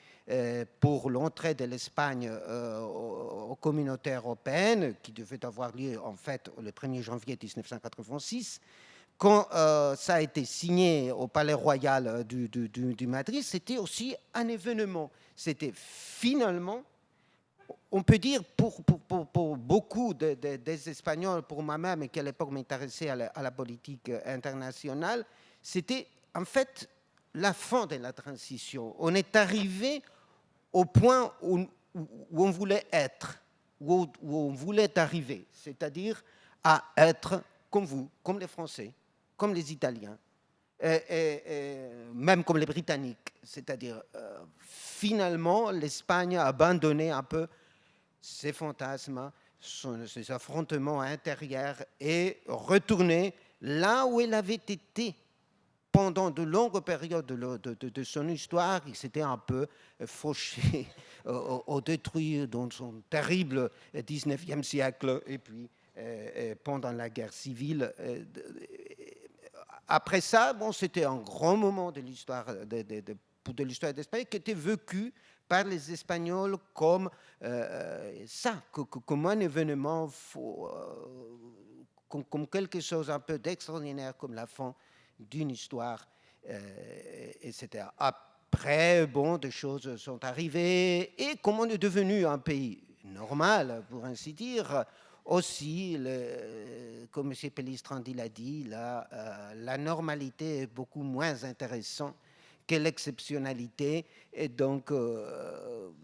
pour l'entrée de l'Espagne aux communautés européennes, qui devait avoir lieu en fait le 1er janvier 1986, quand ça a été signé au Palais Royal du Madrid, c'était aussi un événement. C'était finalement, on peut dire pour beaucoup des Espagnols, pour moi-même, qui à l'époque m'intéressait à la politique internationale, c'était en fait la fin de la transition. On est arrivé au point où on voulait être, où on voulait arriver, c'est-à-dire à être comme vous, comme les Français, comme les Italiens, et même comme les Britanniques. C'est-à-dire, finalement, l'Espagne a abandonné un peu ses fantasmes, ses affrontements intérieurs et retourné là où elle avait été pendant de longues périodes de son histoire. Il s'était un peu fauché au détruit dans son terrible 19e siècle et puis pendant la guerre civile. Après ça, c'était un grand moment de l'histoire de l'histoire d'Espagne qui était vécu par les Espagnols comme ça, comme un événement, comme quelque chose un peu d'extraordinaire, comme la fin d'une histoire, etc. Après, des choses sont arrivées, et comme on est devenu un pays normal, pour ainsi dire, aussi, comme M. Pellistrandi l'a dit, la normalité est beaucoup moins intéressante que l'exceptionnalité, et donc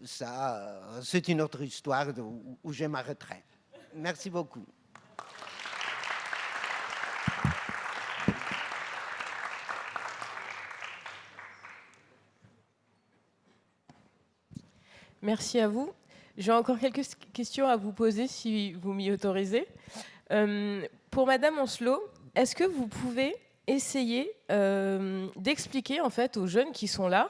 ça, c'est une autre histoire où je m'arrêterai. Merci beaucoup. Merci à vous. J'ai encore quelques questions à vous poser, si vous m'y autorisez. Pour Madame Ancelot, est-ce que vous pouvez essayer d'expliquer en fait aux jeunes qui sont là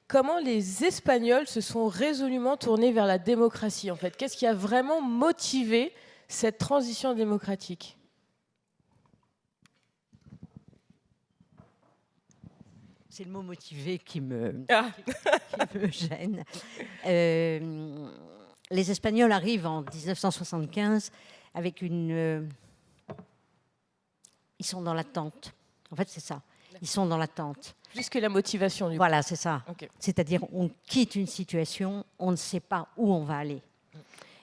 comment les Espagnols se sont résolument tournés vers la démocratie en fait? Qu'est-ce qui a vraiment motivé cette transition démocratique? C'est le mot motivé qui me gêne. Les Espagnols arrivent en 1975 avec une ils sont dans l'attente. En fait, c'est ça. Ils sont dans l'attente. Plus que la motivation, du coup. Voilà, c'est ça. Ok. C'est-à-dire, on quitte une situation, on ne sait pas où on va aller.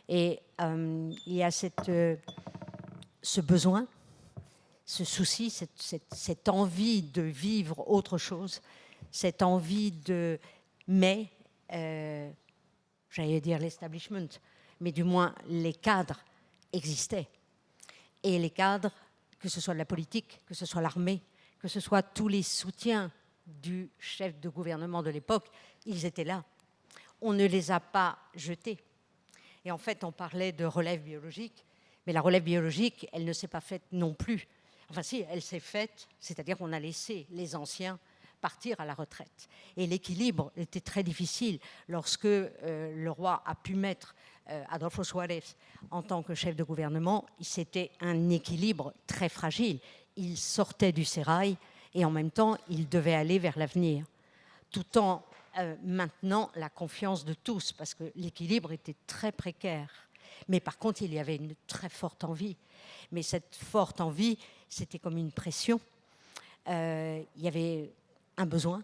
Et il y a ce besoin, ce souci, cette envie de vivre autre chose, cette envie de... Mais, j'allais dire l'establishment, mais du moins les cadres existaient. Et les cadres, que ce soit de la politique, que ce soit l'armée, que ce soit tous les soutiens du chef de gouvernement de l'époque, ils étaient là. On ne les a pas jetés. Et en fait, on parlait de relève biologique, mais la relève biologique, elle ne s'est pas faite non plus. Enfin si, elle s'est faite, c'est-à-dire qu'on a laissé les anciens partir à la retraite. Et l'équilibre était très difficile lorsque le roi a pu mettre Adolfo Suárez en tant que chef de gouvernement. C'était un équilibre très fragile. Il sortait du sérail et en même temps, il devait aller vers l'avenir, tout en maintenant la confiance de tous, parce que l'équilibre était très précaire. Mais par contre, il y avait une très forte envie. Mais cette forte envie, c'était comme une pression. Il y avait un besoin,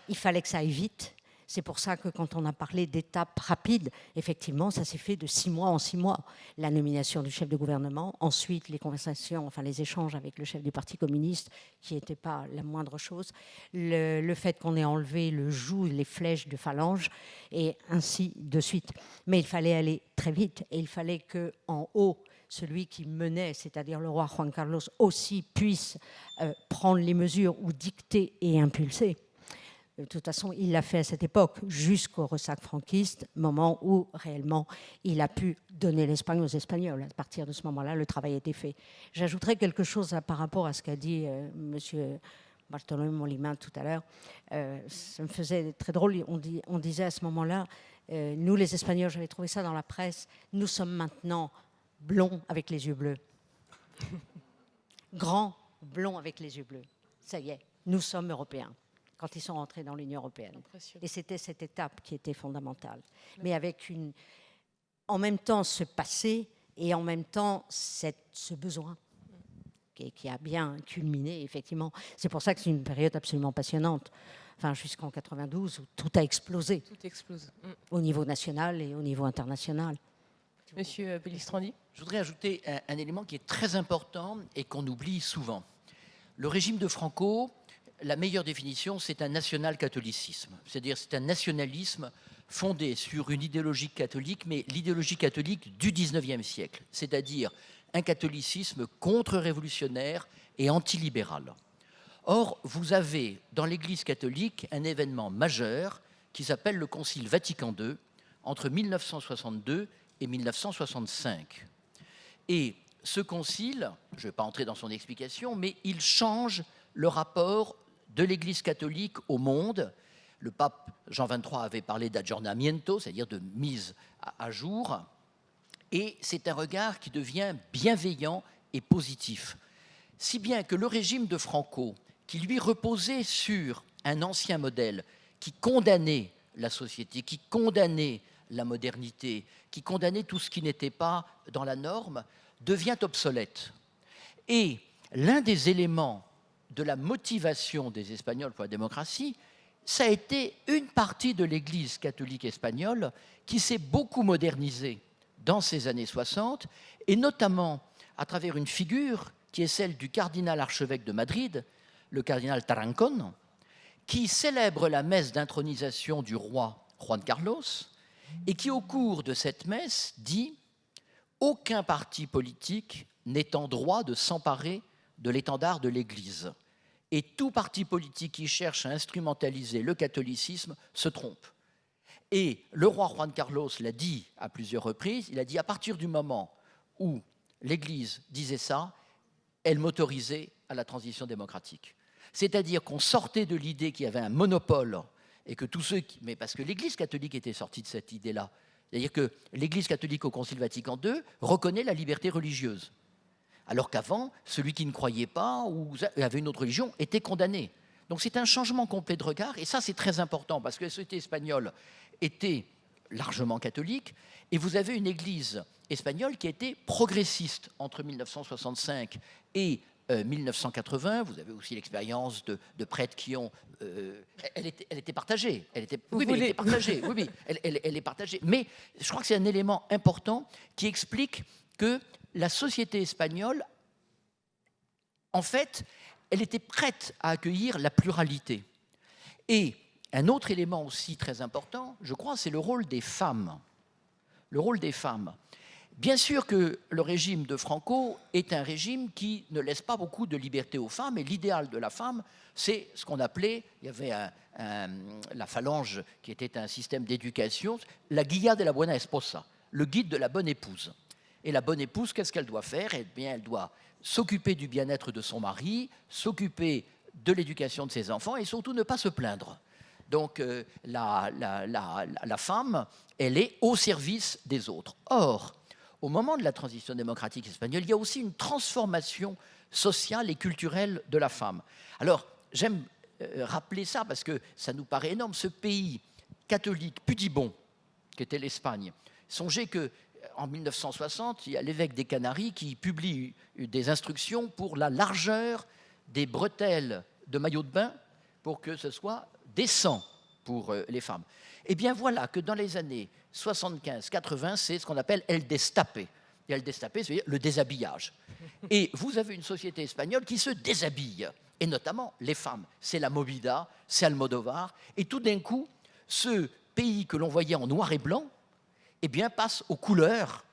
il fallait que ça aille vite. C'est pour ça que quand on a parlé d'étapes rapides, effectivement, ça s'est fait de 6 mois en 6 mois. La nomination du chef de gouvernement, ensuite les conversations, enfin les échanges avec le chef du Parti communiste, qui n'était pas la moindre chose, le fait qu'on ait enlevé le joug, les flèches de phalange, et ainsi de suite. Mais il fallait aller très vite, et il fallait qu'en haut, celui qui menait, c'est-à-dire le roi Juan Carlos, aussi puisse prendre les mesures ou dicter et impulser. De toute façon, il l'a fait à cette époque, jusqu'au ressac franquiste, moment où réellement il a pu donner l'Espagne aux Espagnols. À partir de ce moment-là, le travail a été fait. J'ajouterais quelque chose par rapport à ce qu'a dit M. Bartolomé Moliman tout à l'heure. Ça me faisait très drôle. On disait à ce moment-là, nous les Espagnols, j'avais trouvé ça dans la presse, nous sommes maintenant blonds avec les yeux bleus. Grands, blonds avec les yeux bleus. Ça y est, nous sommes européens quand ils sont rentrés dans l'Union européenne. Et c'était cette étape qui était fondamentale. Mais avec en même temps ce passé et en même temps ce besoin qui a bien culminé, effectivement. C'est pour ça que c'est une période absolument passionnante. Enfin, jusqu'en 92, où tout a explosé. Tout explose. Au niveau national et au niveau international. Monsieur Pellistrandi ? Je voudrais ajouter un élément qui est très important et qu'on oublie souvent. Le régime de Franco, la meilleure définition, c'est un national-catholicisme. C'est-à-dire c'est un nationalisme fondé sur une idéologie catholique, mais l'idéologie catholique du XIXe siècle. C'est-à-dire un catholicisme contre-révolutionnaire et antilibéral. Or, vous avez dans l'Église catholique un événement majeur qui s'appelle le Concile Vatican II entre 1962 et 1965. Et ce concile, je ne vais pas entrer dans son explication, mais il change le rapport de l'Église catholique au monde. Le pape Jean XXIII avait parlé d'aggiornamento, c'est-à-dire de mise à jour, et c'est un regard qui devient bienveillant et positif. Si bien que le régime de Franco, qui lui reposait sur un ancien modèle, qui condamnait la société, qui condamnait la modernité, qui condamnait tout ce qui n'était pas dans la norme, devient obsolète. Et l'un des éléments de la motivation des Espagnols pour la démocratie, ça a été une partie de l'Église catholique espagnole qui s'est beaucoup modernisée dans ces années 60, et notamment à travers une figure qui est celle du cardinal archevêque de Madrid, le cardinal Tarancón, qui célèbre la messe d'intronisation du roi Juan Carlos, et qui, au cours de cette messe, dit « Aucun parti politique n'est en droit de s'emparer de l'étendard de l'Église. Et tout parti politique qui cherche à instrumentaliser le catholicisme se trompe. » Et le roi Juan Carlos l'a dit à plusieurs reprises, il a dit à partir du moment où l'Église disait ça, elle m'autorisait à la transition démocratique. C'est-à-dire qu'on sortait de l'idée qu'il y avait un monopole et que tous ceux qui... Mais parce que l'Église catholique était sortie de cette idée-là. C'est-à-dire que l'Église catholique au Concile Vatican II reconnaît la liberté religieuse. Alors qu'avant, celui qui ne croyait pas ou avait une autre religion était condamné. Donc c'est un changement complet de regard, et ça c'est très important, parce que la société espagnole était largement catholique, et vous avez une Église espagnole qui a été progressiste entre 1965 et 1980, vous avez aussi l'expérience de prêtres qui ont... elle était partagée. Elle était partagée. Oui, elle est partagée. Mais je crois que c'est un élément important qui explique que la société espagnole, en fait, elle était prête à accueillir la pluralité. Et un autre élément aussi très important, je crois, c'est le rôle des femmes. Le rôle des femmes. Bien sûr que le régime de Franco est un régime qui ne laisse pas beaucoup de liberté aux femmes, et l'idéal de la femme, c'est ce qu'on appelait, il y avait la phalange qui était un système d'éducation, la guía de la buena esposa, le guide de la bonne épouse. Et la bonne épouse, qu'est-ce qu'elle doit faire? Eh bien, elle doit s'occuper du bien-être de son mari, s'occuper de l'éducation de ses enfants et surtout ne pas se plaindre. Donc la femme, elle est au service des autres. Or, au moment de la transition démocratique espagnole, il y a aussi une transformation sociale et culturelle de la femme. Alors, j'aime rappeler ça parce que ça nous paraît énorme. Ce pays catholique pudibond, qu'était l'Espagne, songez qu'en 1960, il y a l'évêque des Canaries qui publie des instructions pour la largeur des bretelles de maillot de bain pour que ce soit décent pour les femmes. Eh bien voilà que dans les années 75-80, c'est ce qu'on appelle el destape. Et el destape, c'est le déshabillage. Et vous avez une société espagnole qui se déshabille, et notamment les femmes. C'est la Movida, c'est Almodovar, et tout d'un coup, ce pays que l'on voyait en noir et blanc, eh bien, passe aux couleurs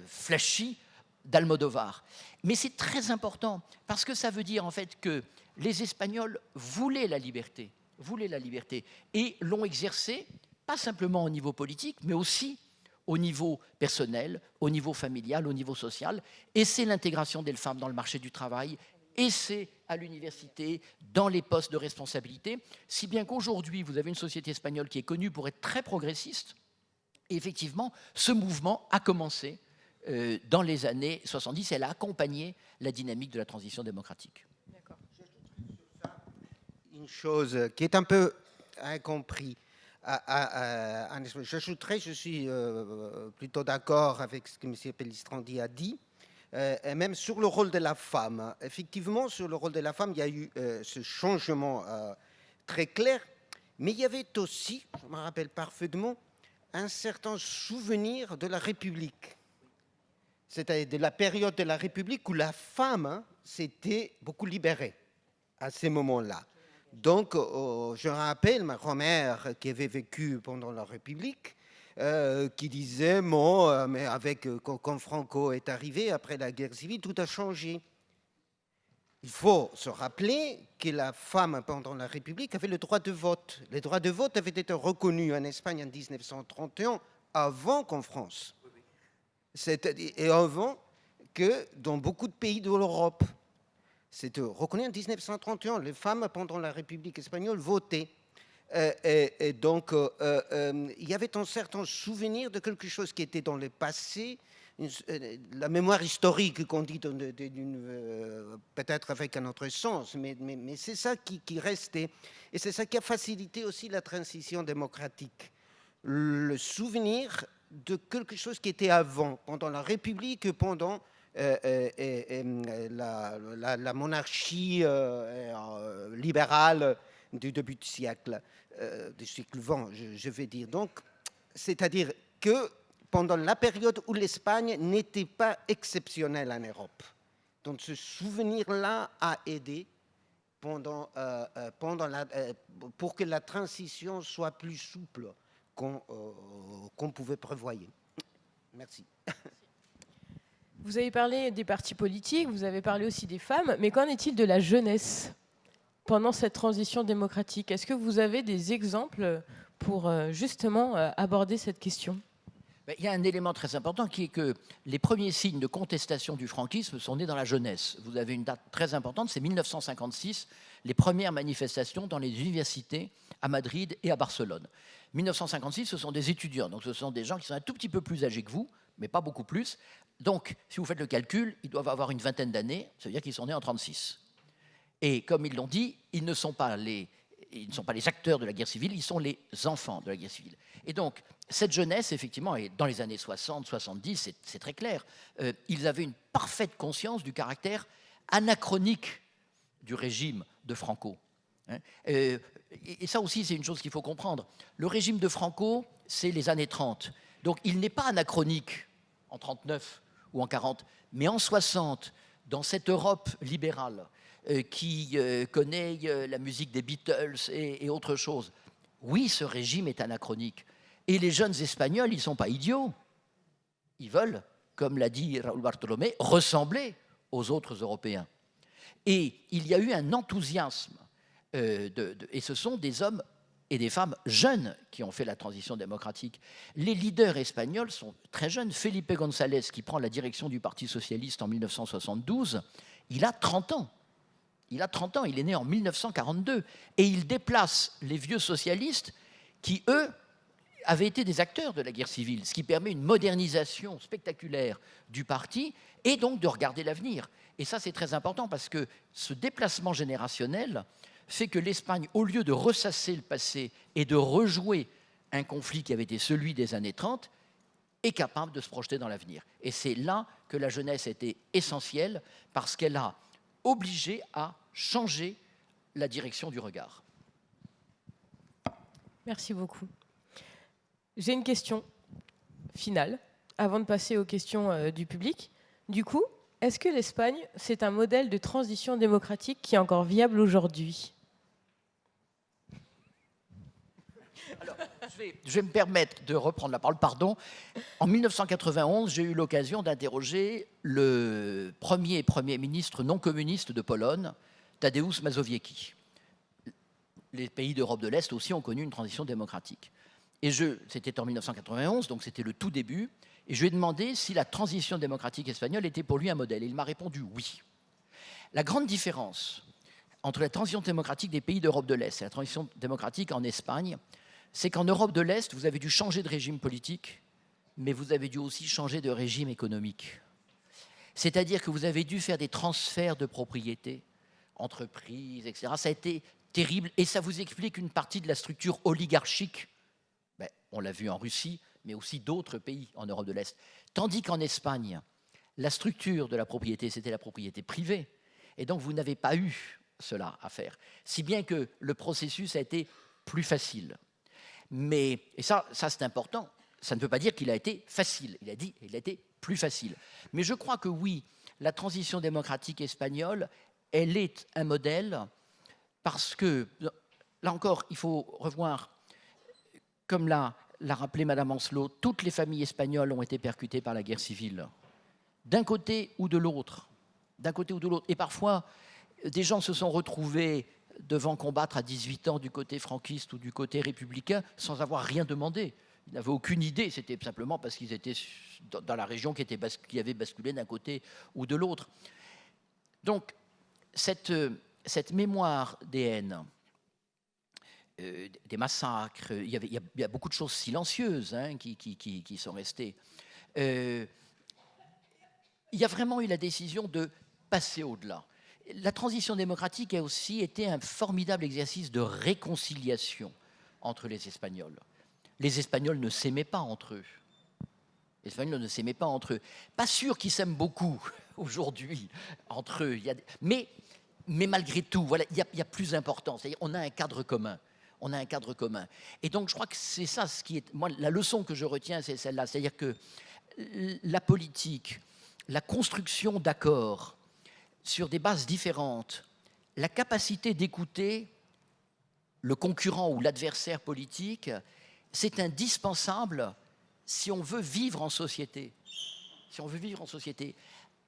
flashy d'Almodovar. Mais c'est très important, parce que ça veut dire en fait que les Espagnols voulaient la liberté, et l'ont exercée, pas simplement au niveau politique, mais aussi au niveau personnel, au niveau familial, au niveau social. Et c'est l'intégration des femmes dans le marché du travail, et c'est à l'université, dans les postes de responsabilité, si bien qu'aujourd'hui, vous avez une société espagnole qui est connue pour être très progressiste. Et effectivement, ce mouvement a commencé dans les années 70. Elle a accompagné la dynamique de la transition démocratique. D'accord. Une chose qui est un peu incomprise. J'ajouterais, je suis plutôt d'accord avec ce que M. Pellistrandi a dit, et même sur le rôle de la femme. Effectivement, sur le rôle de la femme, il y a eu ce changement très clair, mais il y avait aussi, je me rappelle parfaitement, un certain souvenir de la République. C'est-à-dire de la période de la République où la femme s'était beaucoup libérée à ces moments-là. Donc, je rappelle ma grand-mère qui avait vécu pendant la République, qui disait, bon, mais quand Franco est arrivé, après la guerre civile, tout a changé. Il faut se rappeler que la femme, pendant la République, avait le droit de vote. Le droit de vote avait été reconnu en Espagne en 1931, avant qu'en France. Et avant que dans beaucoup de pays de l'Europe. C'était reconnu en 1931. Les femmes, pendant la République espagnole, votaient. Et donc, il y avait un certain souvenir de quelque chose qui était dans le passé, la mémoire historique qu'on dit peut-être avec un autre sens, mais c'est ça qui restait. Et c'est ça qui a facilité aussi la transition démocratique. Le souvenir de quelque chose qui était avant, pendant la République, pendant la monarchie libérale du début du siècle 20, je vais dire. Donc, c'est-à-dire que pendant la période où l'Espagne n'était pas exceptionnelle en Europe. Donc, ce souvenir-là a aidé pour que la transition soit plus souple qu'on pouvait prévoir. Merci. Vous avez parlé des partis politiques, vous avez parlé aussi des femmes, mais qu'en est-il de la jeunesse pendant cette transition démocratique? Est-ce que vous avez des exemples pour justement aborder cette question? Il y a un élément très important qui est que les premiers signes de contestation du franquisme sont nés dans la jeunesse. Vous avez une date très importante, c'est 1956, les premières manifestations dans les universités à Madrid et à Barcelone. 1956, ce sont des étudiants, donc ce sont des gens qui sont un tout petit peu plus âgés que vous, mais pas beaucoup plus. Donc, si vous faites le calcul, ils doivent avoir une vingtaine d'années, ça veut dire qu'ils sont nés en 1936. Et comme ils l'ont dit, ils ne sont pas les acteurs de la guerre civile, ils sont les enfants de la guerre civile. Et donc, cette jeunesse, effectivement, et dans les années 60, 70, c'est très clair, ils avaient une parfaite conscience du caractère anachronique du régime de Franco. Et ça aussi, c'est une chose qu'il faut comprendre. Le régime de Franco, c'est les années 30. Donc, il n'est pas anachronique en 39 ou en 40, mais en 60, dans cette Europe libérale qui connaît la musique des Beatles et autre chose. Oui, ce régime est anachronique. Et les jeunes Espagnols, ils ne sont pas idiots. Ils veulent, comme l'a dit Raúl Bartolomé, ressembler aux autres Européens. Et il y a eu un enthousiasme, et ce sont des hommes et des femmes jeunes qui ont fait la transition démocratique. Les leaders espagnols sont très jeunes. Felipe González, qui prend la direction du Parti socialiste en 1972, il a 30 ans. Il a 30 ans, il est né en 1942. Et il déplace les vieux socialistes qui, eux, avaient été des acteurs de la guerre civile, ce qui permet une modernisation spectaculaire du parti et donc de regarder l'avenir. Et ça, c'est très important parce que ce déplacement générationnel fait que l'Espagne, au lieu de ressasser le passé et de rejouer un conflit qui avait été celui des années 30, est capable de se projeter dans l'avenir. Et c'est là que la jeunesse était essentielle parce qu'elle a obligé à changer la direction du regard. Merci beaucoup. J'ai une question finale, avant de passer aux questions du public. Du coup, est-ce que l'Espagne, c'est un modèle de transition démocratique qui est encore viable aujourd'hui ? Alors, je vais me permettre de reprendre la parole, pardon. En 1991, j'ai eu l'occasion d'interroger le premier ministre non communiste de Pologne, Tadeusz Mazowiecki. Les pays d'Europe de l'Est aussi ont connu une transition démocratique. Et c'était en 1991, donc c'était le tout début, et je lui ai demandé si la transition démocratique espagnole était pour lui un modèle. Et il m'a répondu oui. La grande différence entre la transition démocratique des pays d'Europe de l'Est et la transition démocratique en Espagne, c'est qu'en Europe de l'Est, vous avez dû changer de régime politique, mais vous avez dû aussi changer de régime économique. C'est-à-dire que vous avez dû faire des transferts de propriété, entreprises, etc. Ça a été terrible, et ça vous explique une partie de la structure oligarchique. On l'a vu en Russie, mais aussi d'autres pays en Europe de l'Est. Tandis qu'en Espagne, la structure de la propriété, c'était la propriété privée. Et donc, vous n'avez pas eu cela à faire. Si bien que le processus a été plus facile. Mais, et ça c'est important, ça ne veut pas dire qu'il a été facile. Il a été plus facile. Mais je crois que oui, la transition démocratique espagnole, elle est un modèle parce que, là encore, il faut revoir, comme l'a rappelé Madame Ancelot, toutes les familles espagnoles ont été percutées par la guerre civile, d'un côté ou de l'autre. D'un côté ou de l'autre. Et parfois, des gens se sont retrouvés devant combattre à 18 ans du côté franquiste ou du côté républicain sans avoir rien demandé. Ils n'avaient aucune idée, c'était simplement parce qu'ils étaient dans la région qui avait basculé d'un côté ou de l'autre. Donc, cette mémoire des haines, des massacres, il y a beaucoup de choses silencieuses qui sont restées. Il y a vraiment eu la décision de passer au-delà. La transition démocratique a aussi été un formidable exercice de réconciliation entre les Espagnols. Les Espagnols ne s'aimaient pas entre eux. Les Espagnols ne s'aimaient pas entre eux. Pas sûr qu'ils s'aiment beaucoup aujourd'hui entre eux. Mais malgré tout, voilà, il y a plus important. C'est-à-dire on a un cadre commun. On a un cadre commun. Et donc, je crois que c'est ça ce qui est... Moi, la leçon que je retiens, c'est celle-là. C'est-à-dire que la politique, la construction d'accords sur des bases différentes, la capacité d'écouter le concurrent ou l'adversaire politique, c'est indispensable si on veut vivre en société. Si on veut vivre en société.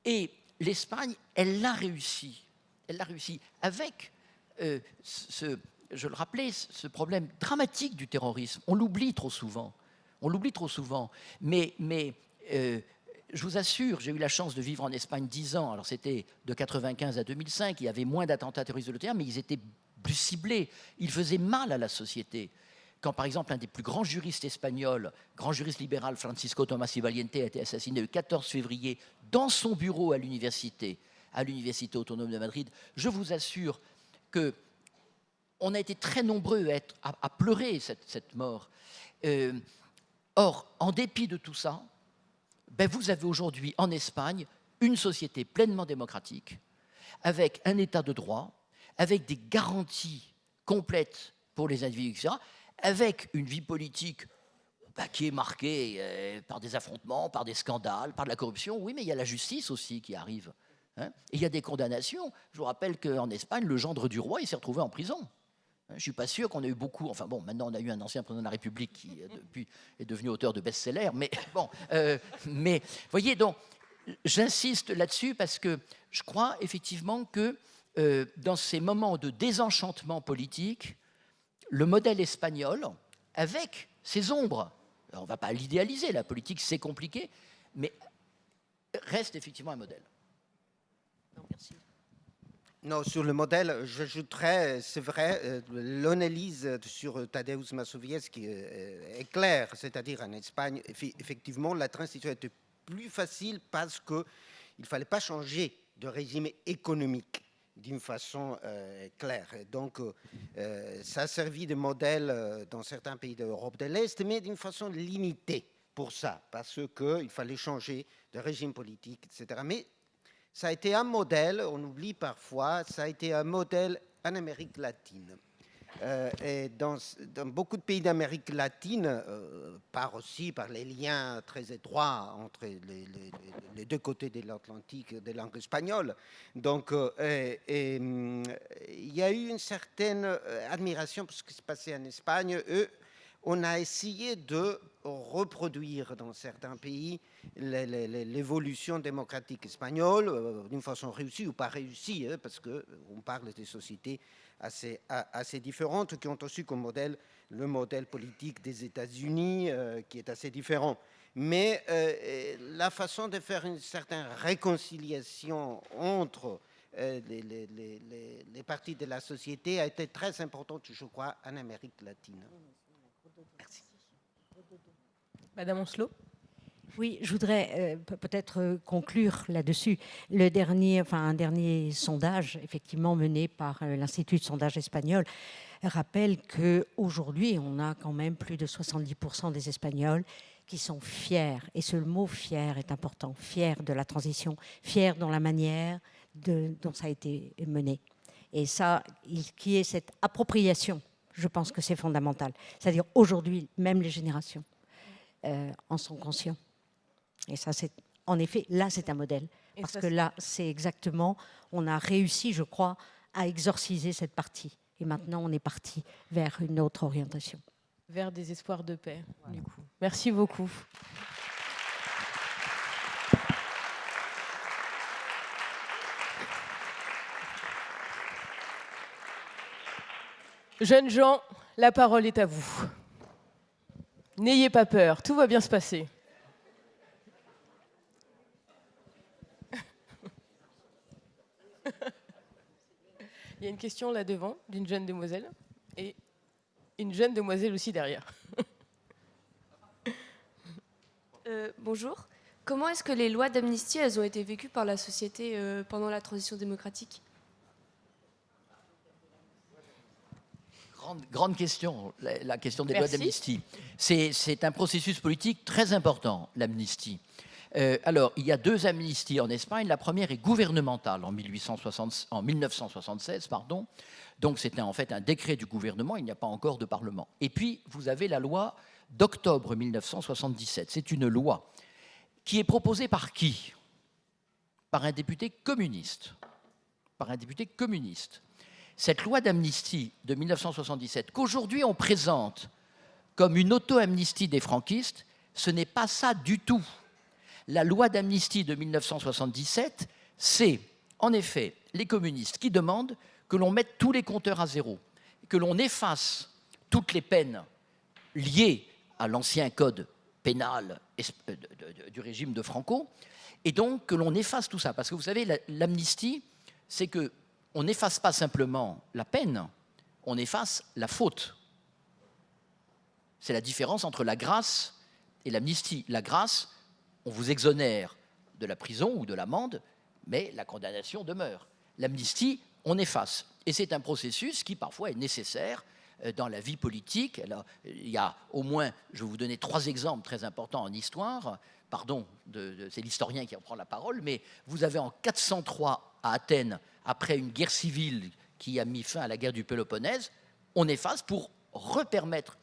Et l'Espagne, elle l'a réussi. Elle l'a réussi avec je le rappelais, ce problème dramatique du terrorisme. On l'oublie trop souvent. On l'oublie trop souvent. Mais je vous assure, j'ai eu la chance de vivre en Espagne 10 ans. Alors c'était de 1995 à 2005. Il y avait moins d'attentats terroristes de l'OTAN, mais ils étaient plus ciblés. Ils faisaient mal à la société. Quand, par exemple, un des plus grands juristes espagnols, grand juriste libéral, Francisco Tomás y Valiente, a été assassiné le 14 février dans son bureau à l'université autonome de Madrid, je vous assure que on a été très nombreux à pleurer cette mort. Or, en dépit de tout ça, vous avez aujourd'hui en Espagne une société pleinement démocratique, avec un état de droit, avec des garanties complètes pour les individus, etc., avec une vie politique qui est marquée par des affrontements, par des scandales, par de la corruption. Oui, mais il y a la justice aussi qui arrive. Hein, et il y a des condamnations. Je vous rappelle qu'en Espagne, le gendre du roi, il s'est retrouvé en prison. Je ne suis pas sûr qu'on ait eu beaucoup... Enfin bon, maintenant on a eu un ancien président de la République qui depuis est devenu auteur de best-sellers, mais bon... mais voyez, donc, j'insiste là-dessus parce que je crois effectivement que dans ces moments de désenchantement politique, le modèle espagnol, avec ses ombres, on ne va pas l'idéaliser, la politique c'est compliqué, mais reste effectivement un modèle. Non, merci. Non, sur le modèle, j'ajouterais, c'est vrai, l'analyse sur Tadeusz Mazowiecki est claire, c'est-à-dire en Espagne, effectivement, la transition était plus facile parce qu'il ne fallait pas changer de régime économique d'une façon claire. Donc, ça a servi de modèle dans certains pays d'Europe de l'Est, mais d'une façon limitée pour ça, parce qu'il fallait changer de régime politique, etc. Mais ça a été un modèle, on oublie parfois, ça a été un modèle en Amérique latine. Et dans beaucoup de pays d'Amérique latine, par les liens très étroits entre les deux côtés de l'Atlantique des langues espagnoles. Donc, il y a eu une certaine admiration pour ce qui se passait en Espagne. On a essayé de reproduire dans certains pays l'évolution démocratique espagnole d'une façon réussie ou pas réussie, hein, parce qu'on parle des sociétés assez différentes qui ont aussi comme modèle le modèle politique des États-Unis qui est assez différent. Mais la façon de faire une certaine réconciliation entre les parties de la société a été très importante, je crois, en Amérique latine. Merci. Madame Oncelot. Oui, je voudrais peut-être conclure là-dessus. Un dernier sondage, effectivement mené par l'Institut de sondage espagnol, rappelle qu'aujourd'hui, on a quand même plus de 70% des Espagnols qui sont fiers, et ce mot « fier » est important, fiers de la transition, fiers dans la manière dont ça a été mené. Et ça, qui est cette appropriation, je pense que c'est fondamental. C'est-à-dire aujourd'hui, même les générations en sont conscients. Et ça, c'est en effet, là, c'est un modèle. Parce que là, c'est exactement, on a réussi, je crois, à exorciser cette partie. Et maintenant, on est parti vers une autre orientation. Vers des espoirs de paix, du coup. Merci beaucoup. Jeunes gens, la parole est à vous. N'ayez pas peur, tout va bien se passer. Il y a une question là devant d'une jeune demoiselle et une jeune demoiselle aussi derrière. Bonjour. Comment est-ce que les lois d'amnistie elles ont été vécues par la société pendant la transition démocratique ? Grande question, la question des lois d'amnistie. C'est un processus politique très important, l'amnistie. Alors, il y a deux amnisties en Espagne. La première est gouvernementale en 1976, pardon. Donc, c'était en fait un décret du gouvernement. Il n'y a pas encore de parlement. Et puis, vous avez la loi d'octobre 1977. C'est une loi qui est proposée par qui ? Par un député communiste. Par un député communiste. Cette loi d'amnistie de 1977, qu'aujourd'hui on présente comme une auto-amnistie des franquistes, ce n'est pas ça du tout. La loi d'amnistie de 1977, c'est en effet les communistes qui demandent que l'on mette tous les compteurs à zéro, que l'on efface toutes les peines liées à l'ancien code pénal du régime de Franco, et donc que l'on efface tout ça. Parce que vous savez, l'amnistie, c'est qu'on n'efface pas simplement la peine, on efface la faute. C'est la différence entre la grâce et l'amnistie. La grâce, on vous exonère de la prison ou de l'amende, mais la condamnation demeure. L'amnistie, on efface. Et c'est un processus qui parfois est nécessaire dans la vie politique. Alors, il y a au moins, je vais vous donner 3 exemples très importants en histoire. Pardon, c'est l'historien qui reprend la parole, mais vous avez en 403 à Athènes après une guerre civile qui a mis fin à la guerre du Péloponnèse, on efface pour repermettre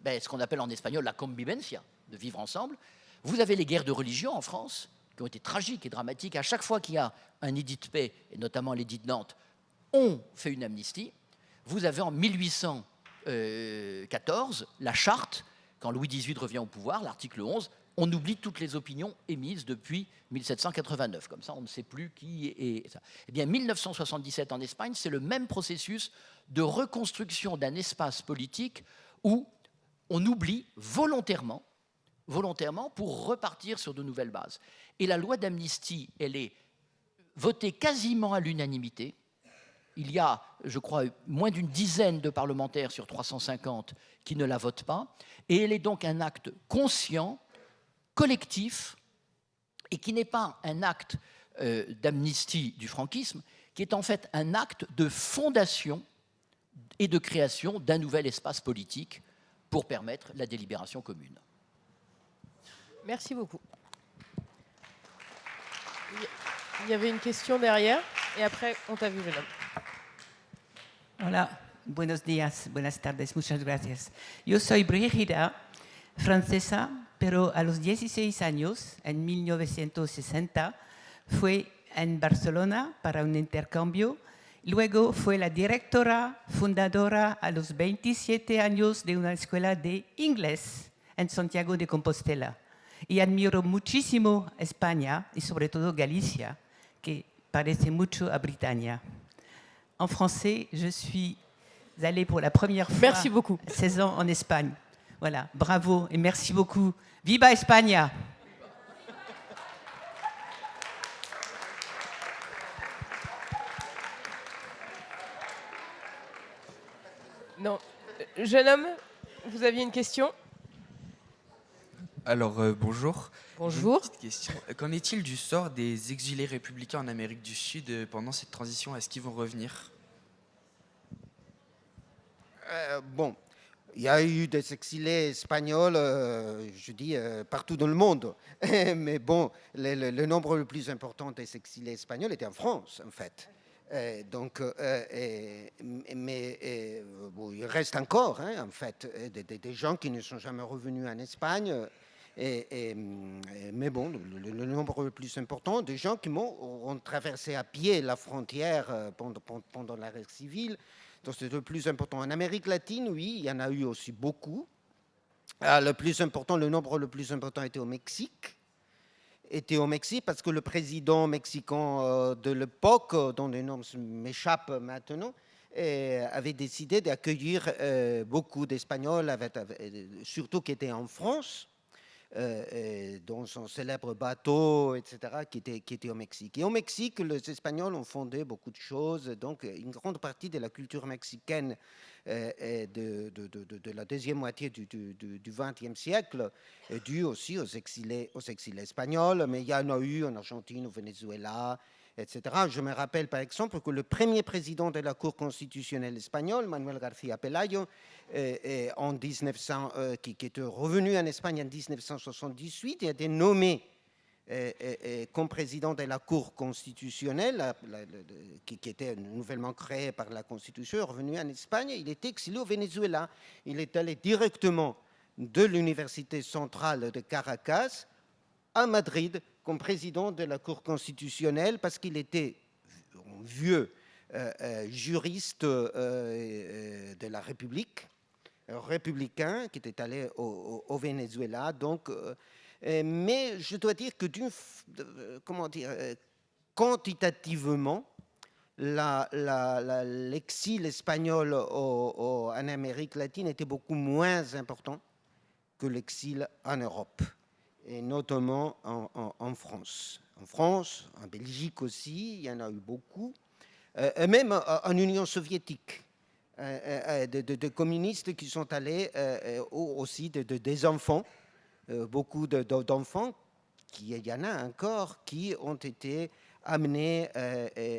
ce qu'on appelle en espagnol la convivencia, de vivre ensemble. Vous avez les guerres de religion en France, qui ont été tragiques et dramatiques. À chaque fois qu'il y a un édit de paix, et notamment l'édit de Nantes, on fait une amnistie. Vous avez en 1814 la charte, quand Louis XVIII revient au pouvoir, l'article 11, on oublie toutes les opinions émises depuis 1789. Comme ça, on ne sait plus qui est ça. Eh bien, 1977 en Espagne, c'est le même processus de reconstruction d'un espace politique où on oublie volontairement pour repartir sur de nouvelles bases. Et la loi d'amnistie, elle est votée quasiment à l'unanimité. Il y a, je crois, moins d'une dizaine de parlementaires sur 350 qui ne la votent pas. Et elle est donc un acte conscient, collectif, et qui n'est pas un acte d'amnistie du franquisme, qui est en fait un acte de fondation et de création d'un nouvel espace politique pour permettre la délibération commune. Merci beaucoup. Il y avait une question derrière, et après, on t'a vu, jeune homme. Hola, buenos días, buenas tardes, muchas gracias. Yo soy Brígida, francesa, pero a los 16 años, en 1960, fui en Barcelona para un intercambio. Luego fue la directora fundadora a los 27 años de una escuela de inglés en Santiago de Compostela. Y admiro muchísimo España y sobre todo Galicia, que parece mucho a Bretagne. En français, je suis allée pour la première fois Merci beaucoup. 16 ans en Espagne. Voilà, bravo et merci beaucoup. Viva España! Non. Jeune homme, vous aviez une question? Alors, bonjour. Bonjour. Une petite question. Qu'en est-il du sort des exilés républicains en Amérique du Sud pendant cette transition? Est-ce qu'ils vont revenir? Bon, il y a eu des exilés espagnols, je dis, partout dans le monde. Mais bon, le nombre le plus important des exilés espagnols était en France, en fait. Bon, il reste encore, hein, en fait, des gens qui ne sont jamais revenus en Espagne. Mais bon, le nombre le plus important, des gens qui ont traversé à pied la frontière pendant la guerre civile. Donc c'est le plus important. En Amérique latine, oui, il y en a eu aussi beaucoup. Le nombre le plus important était au Mexique. Parce que le président mexicain de l'époque, dont le nom m'échappe maintenant, avait décidé d'accueillir beaucoup d'Espagnols, surtout qui étaient en France, dans son célèbre bateau, etc., qui était au Mexique. Et au Mexique, les Espagnols ont fondé beaucoup de choses. Donc, une grande partie de la culture mexicaine de la deuxième moitié du XXe siècle est due aussi aux exilés espagnols. Mais il y en a eu en Argentine, au Venezuela, etc. Je me rappelle par exemple que le premier président de la Cour constitutionnelle espagnole, Manuel García Pelayo, qui était revenu en Espagne en 1978 et a été nommé comme président de la Cour constitutionnelle, qui était nouvellement créée par la Constitution, revenu en Espagne. Il était exilé au Venezuela. Il est allé directement de l'Université centrale de Caracas à Madrid comme président de la Cour constitutionnelle parce qu'il était un vieux juriste de la République, républicain, qui était allé au Venezuela. Donc, mais je dois dire que quantitativement, l'exil espagnol en Amérique latine était beaucoup moins important que l'exil en Europe, et notamment en France. En France, en Belgique aussi, il y en a eu beaucoup, et même en Union soviétique. De communistes qui sont allés aussi des enfants, beaucoup d'enfants, il y en a encore, qui ont été amenés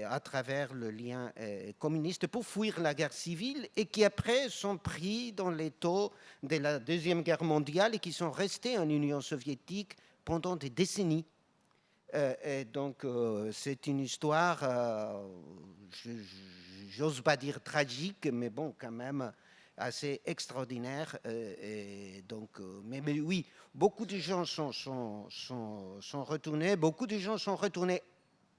à travers le lien communiste pour fuir la guerre civile et qui après sont pris dans les taux de la Deuxième Guerre mondiale et qui sont restés en Union soviétique pendant des décennies. Et donc, c'est une histoire, j'ose pas dire tragique, mais bon, quand même assez extraordinaire. Et donc, mais oui, beaucoup de gens sont retournés. Beaucoup de gens sont retournés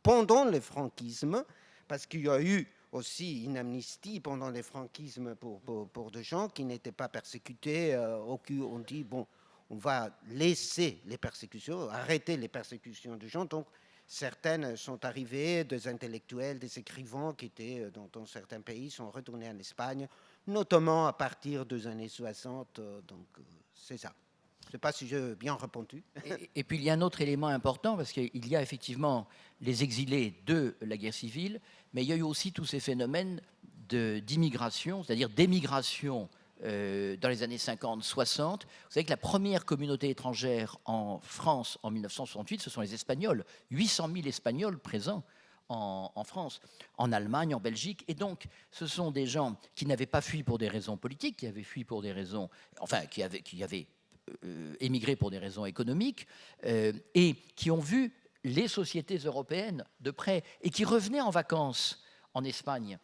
pendant le franquisme, parce qu'il y a eu aussi une amnistie pendant le franquisme pour des gens qui n'étaient pas persécutés, on dit, bon, on va laisser les persécutions, arrêter les persécutions de gens. Donc, certaines sont arrivées, des intellectuels, des écrivains qui étaient dans certains pays, sont retournés en Espagne, notamment à partir des années 60. Donc, c'est ça. Je ne sais pas si j'ai bien répondu. Et puis il y a un autre élément important, parce qu'il y a effectivement les exilés de la guerre civile, mais il y a eu aussi tous ces phénomènes d'immigration, c'est-à-dire d'émigration dans les années 50-60. Vous savez que la première communauté étrangère en France en 1968, ce sont les Espagnols. 800 000 Espagnols présents en France, en Allemagne, en Belgique. Et donc, ce sont des gens qui n'avaient pas fui pour des raisons politiques, qui avaient fui pour des raisons... Enfin, qui avaient émigré pour des raisons économiques, et qui ont vu les sociétés européennes de près, et qui revenaient en vacances en Espagne,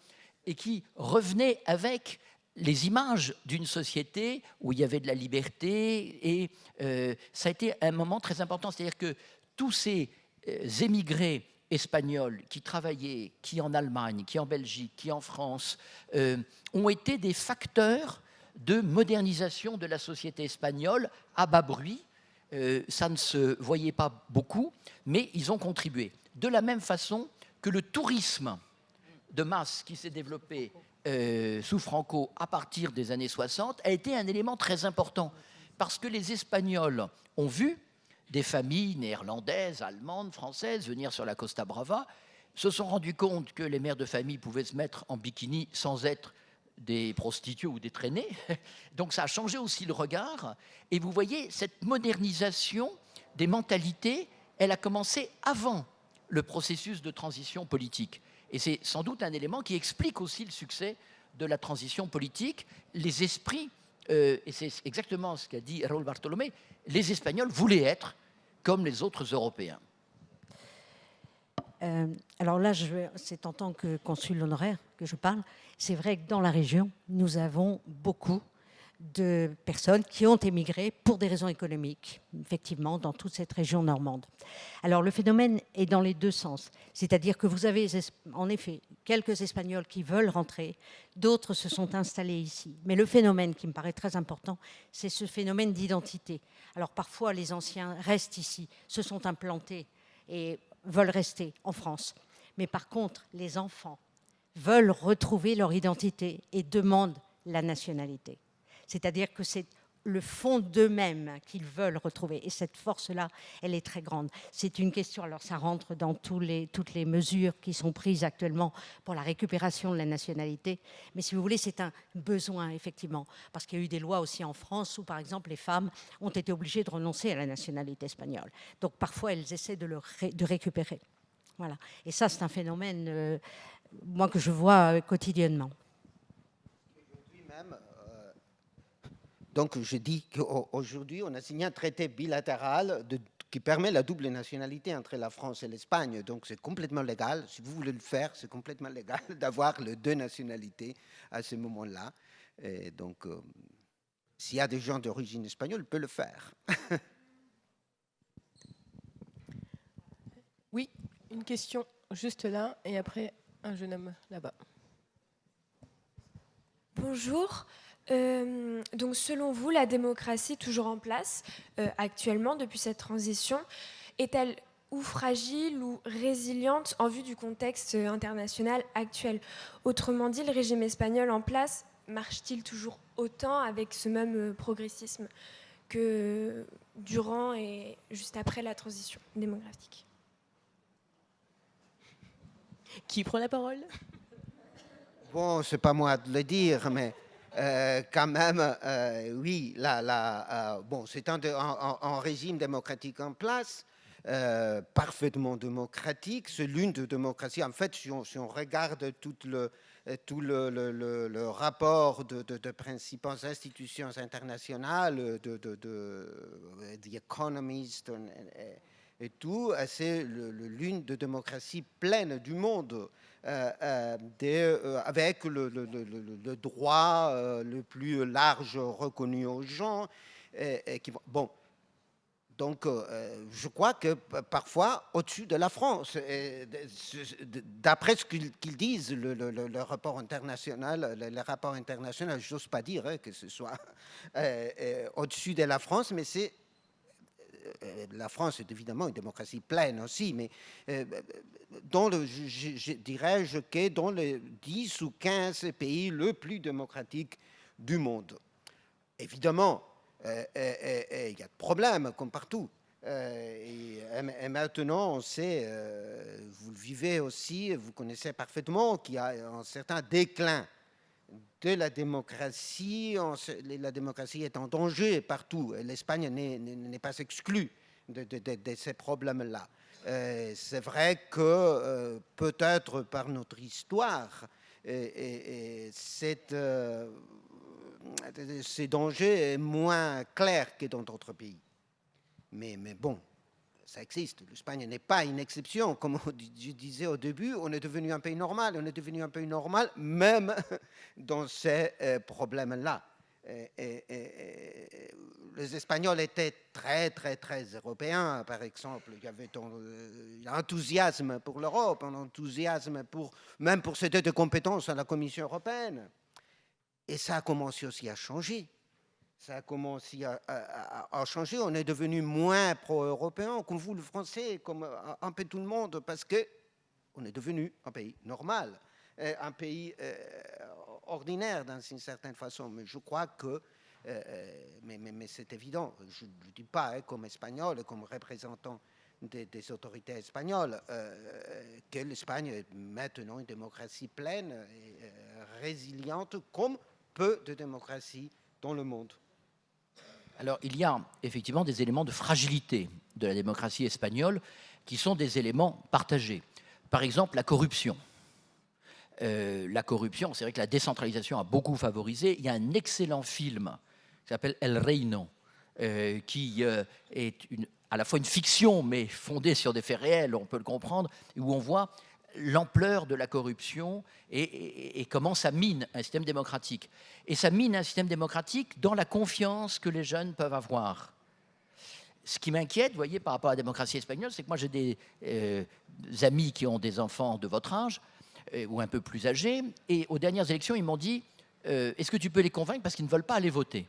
et qui revenaient avec les images d'une société où il y avait de la liberté, et ça a été un moment très important. C'est-à-dire que tous ces émigrés espagnols qui travaillaient, qui en Allemagne, qui en Belgique, qui en France, ont été des facteurs de modernisation de la société espagnole à bas bruit. Ça ne se voyait pas beaucoup, mais ils ont contribué. De la même façon que le tourisme de masse qui s'est développé sous Franco à partir des années 60 a été un élément très important, parce que les Espagnols ont vu des familles néerlandaises, allemandes, françaises venir sur la Costa Brava, se sont rendus compte que les mères de famille pouvaient se mettre en bikini sans être des prostituées ou des traînées. Donc ça a changé aussi le regard. Et vous voyez, cette modernisation des mentalités, elle a commencé avant le processus de transition politique. Et c'est sans doute un élément qui explique aussi le succès de la transition politique. Les esprits, et c'est exactement ce qu'a dit Raúl Bartolomé, les Espagnols voulaient être comme les autres Européens. Alors là, c'est en tant que consul honoraire que je parle. C'est vrai que dans la région, nous avons beaucoup de personnes qui ont émigré pour des raisons économiques, effectivement, dans toute cette région normande. Alors le phénomène est dans les deux sens. C'est-à-dire que vous avez en effet quelques Espagnols qui veulent rentrer, d'autres se sont installés ici. Mais le phénomène qui me paraît très important, c'est ce phénomène d'identité. Alors parfois, les anciens restent ici, se sont implantés et veulent rester en France. Mais par contre, les enfants veulent retrouver leur identité et demandent la nationalité. C'est-à-dire que c'est le fond d'eux-mêmes qu'ils veulent retrouver. Et cette force-là, elle est très grande. C'est une question, alors ça rentre dans toutes les mesures qui sont prises actuellement pour la récupération de la nationalité. Mais si vous voulez, c'est un besoin, effectivement. Parce qu'il y a eu des lois aussi en France où, par exemple, les femmes ont été obligées de renoncer à la nationalité espagnole. Donc parfois, elles essaient de récupérer. Voilà. Et ça, c'est un phénomène, moi, que je vois quotidiennement. Donc, je dis qu'aujourd'hui, on a signé un traité bilatéral qui permet la double nationalité entre la France et l'Espagne. Donc, c'est complètement légal. Si vous voulez le faire, c'est complètement légal d'avoir les deux nationalités à ce moment-là. Et donc, s'il y a des gens d'origine espagnole, ils peuvent le faire. Oui, une question juste là, et après, un jeune homme là-bas. Bonjour. Donc, selon vous, la démocratie toujours en place actuellement depuis cette transition est-elle ou fragile ou résiliente en vue du contexte international actuel? Autrement dit, le régime espagnol en place marche-t-il toujours autant avec ce même progressisme que durant et juste après la transition démocratique? Qui prend la parole? Bon, c'est pas moi de le dire, mais quand même, oui, bon, c'est un régime démocratique en place, parfaitement démocratique. C'est l'une des démocraties. En fait, si on regarde tout le rapport de principales institutions internationales, The Economist, et tout, c'est l'une des démocraties pleines du monde, avec le droit le plus large reconnu aux gens. Bon, donc je crois que parfois, au-dessus de la France, d'après ce qu'ils disent, le rapport international, j'ose pas dire que ce soit au-dessus de la France, mais c'est la France est évidemment une démocratie pleine aussi, mais dirais-je que dans les 10 ou 15 pays les plus démocratiques du monde. Évidemment, il y a des problèmes comme partout. Et maintenant, on sait, vous le vivez aussi, vous connaissez parfaitement qu'il y a un certain déclin de la démocratie. La démocratie est en danger partout. L'Espagne n'est pas exclue de ces problèmes-là. C'est vrai que peut-être par notre histoire, ces dangers est moins clair que dans d'autres pays. Mais bon, ça existe. L'Espagne n'est pas une exception. Comme je disais au début, on est devenu un pays normal. On est devenu un pays normal même dans ces problèmes-là. Les Espagnols étaient très, très, très européens, par exemple. Il y avait un enthousiasme pour l'Europe, un enthousiasme même pour céder de compétences à la Commission européenne. Et ça a commencé aussi à changer. Ça a commencé à changer. On est devenu moins pro-européen, comme vous, le Français, comme un peu tout le monde, parce qu'on est devenu un pays normal, un pays ordinaire dans une certaine façon. Mais je crois que, mais c'est évident, je ne dis pas comme espagnol, comme représentant des autorités espagnoles, que l'Espagne est maintenant une démocratie pleine et résiliente, comme peu de démocraties dans le monde. Alors, il y a effectivement des éléments de fragilité de la démocratie espagnole qui sont des éléments partagés. Par exemple, la corruption. La corruption, c'est vrai que la décentralisation a beaucoup favorisé. Il y a un excellent film qui s'appelle El Reino, qui est à la fois une fiction, mais fondée sur des faits réels, on peut le comprendre, où on voit l'ampleur de la corruption et comment ça mine un système démocratique. Et ça mine un système démocratique dans la confiance que les jeunes peuvent avoir. Ce qui m'inquiète, vous voyez, par rapport à la démocratie espagnole, c'est que moi j'ai des amis qui ont des enfants de votre âge, ou un peu plus âgés, et aux dernières élections, ils m'ont dit est-ce que tu peux les convaincre parce qu'ils ne veulent pas aller voter?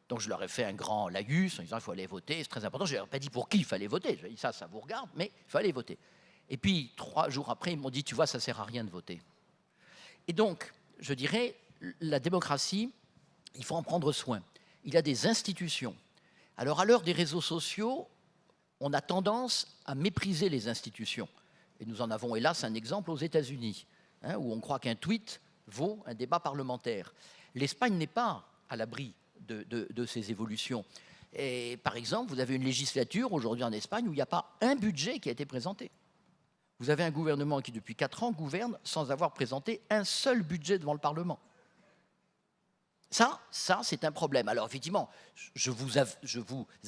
Donc je leur ai fait un grand laïus en disant il faut aller voter, c'est très important. Je ne leur ai pas dit pour qui il fallait voter, j'ai dit ça vous regarde, mais il faut aller voter. Et puis 3 jours après, ils m'ont dit tu vois, ça ne sert à rien de voter. Et donc, je dirais, la démocratie, il faut en prendre soin. Il y a des institutions. Alors à l'heure des réseaux sociaux, on a tendance à mépriser les institutions. Et nous en avons hélas un exemple aux États-Unis, où on croit qu'un tweet vaut un débat parlementaire. L'Espagne n'est pas à l'abri de ces évolutions. Et par exemple, vous avez une législature aujourd'hui en Espagne où il n'y a pas un budget qui a été présenté. Vous avez un gouvernement qui, depuis 4 ans, gouverne sans avoir présenté un seul budget devant le Parlement. Ça c'est un problème. Alors, effectivement, je vous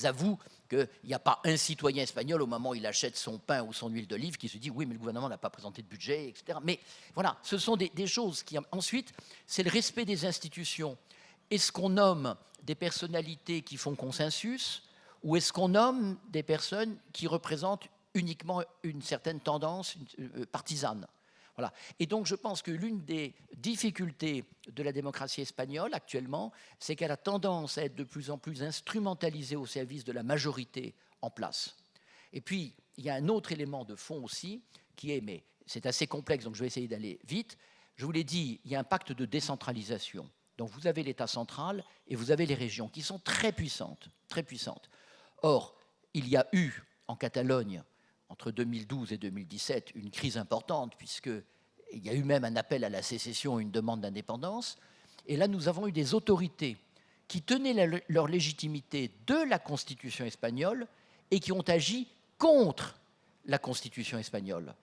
avoue qu'il n'y a pas un citoyen espagnol, au moment où il achète son pain ou son huile d'olive, qui se dit « oui, mais le gouvernement n'a pas présenté de budget, etc. » Mais voilà, ce sont des choses qui... Ensuite, c'est le respect des institutions. Est-ce qu'on nomme des personnalités qui font consensus ou est-ce qu'on nomme des personnes qui représentent uniquement une certaine tendance partisane? Voilà. Et donc je pense que l'une des difficultés de la démocratie espagnole actuellement, c'est qu'elle a tendance à être de plus en plus instrumentalisée au service de la majorité en place. Et puis, il y a un autre élément de fond aussi, qui est, mais c'est assez complexe, donc je vais essayer d'aller vite. Je vous l'ai dit, il y a un pacte de décentralisation. Donc vous avez l'État central et vous avez les régions qui sont très puissantes, très puissantes. Or, il y a eu en Catalogne, entre 2012 et 2017, une crise importante, puisqu'il y a eu même un appel à la sécession, une demande d'indépendance. Et là, nous avons eu des autorités qui tenaient leur légitimité de la Constitution espagnole et qui ont agi contre la Constitution espagnole.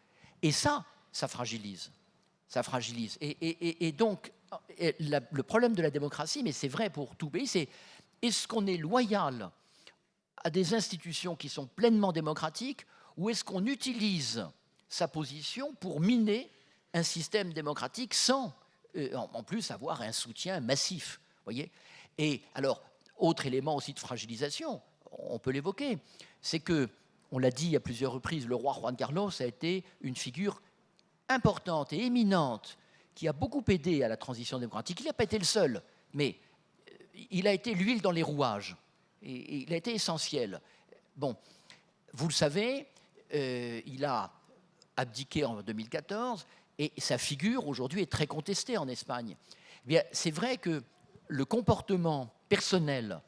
Et ça fragilise. Ça fragilise. Et donc, le problème de la démocratie, mais c'est vrai pour tout pays, c'est est-ce qu'on est loyal à des institutions qui sont pleinement démocratiques, ou est-ce qu'on utilise sa position pour miner un système démocratique sans, en plus, avoir un soutien massif, voyez? Et alors, autre élément aussi de fragilisation, on peut l'évoquer, c'est que, on l'a dit à plusieurs reprises, le roi Juan Carlos a été une figure importante et éminente qui a beaucoup aidé à la transition démocratique. Il n'a pas été le seul, mais il a été l'huile dans les rouages. Et il a été essentiel. Bon, vous le savez, il a abdiqué en 2014 et sa figure aujourd'hui est très contestée en Espagne. Eh bien, c'est vrai que le comportement personnel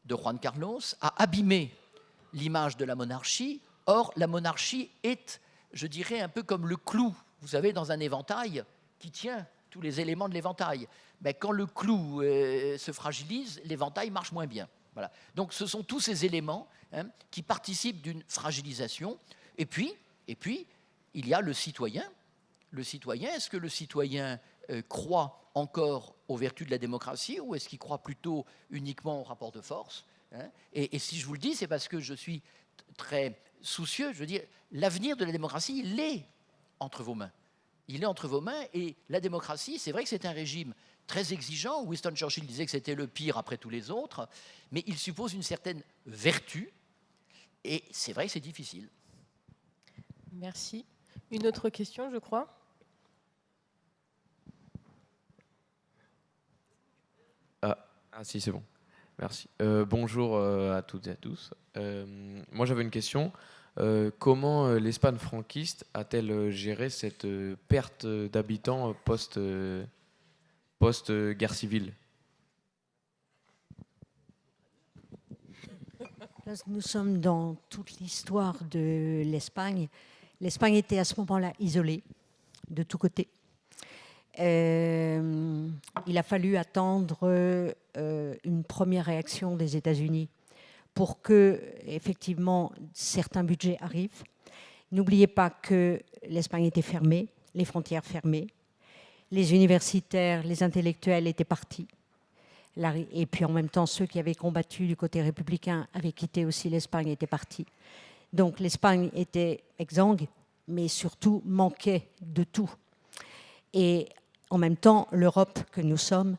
de Juan Carlos a abîmé l'image de la monarchie. Or, la monarchie est, je dirais, un peu comme le clou, vous savez, dans un éventail qui tient tous les éléments de l'éventail. Ben, quand le clou se fragilise, l'éventail marche moins bien. Voilà. Donc ce sont tous ces éléments qui participent d'une fragilisation. Et puis, il y a le citoyen. Le citoyen, est-ce que le citoyen croit encore aux vertus de la démocratie ou est-ce qu'il croit plutôt uniquement au rapport de force, et si je vous le dis, c'est parce que je suis très soucieux. Je veux dire, l'avenir de la démocratie, il est entre vos mains. Il est entre vos mains et la démocratie, c'est vrai que c'est un régime très exigeant. Winston Churchill disait que c'était le pire après tous les autres, mais il suppose une certaine vertu, et c'est vrai que c'est difficile. Merci. Une autre question, je crois. Ah si, c'est bon. Merci. Bonjour à toutes et à tous. Moi, j'avais une question. Comment l'Espagne franquiste a-t-elle géré cette perte d'habitants post-guerre civile? Là, nous sommes dans toute l'histoire de l'Espagne. L'Espagne était à ce moment-là isolée de tous côtés. Il a fallu attendre une première réaction des États-Unis pour que, effectivement, certains budgets arrivent. N'oubliez pas que l'Espagne était fermée, les frontières fermées, les universitaires, les intellectuels étaient partis. Et puis en même temps, ceux qui avaient combattu du côté républicain avaient quitté aussi l'Espagne, étaient partis. Donc l'Espagne était exsangue, mais surtout manquait de tout. Et en même temps, l'Europe que nous sommes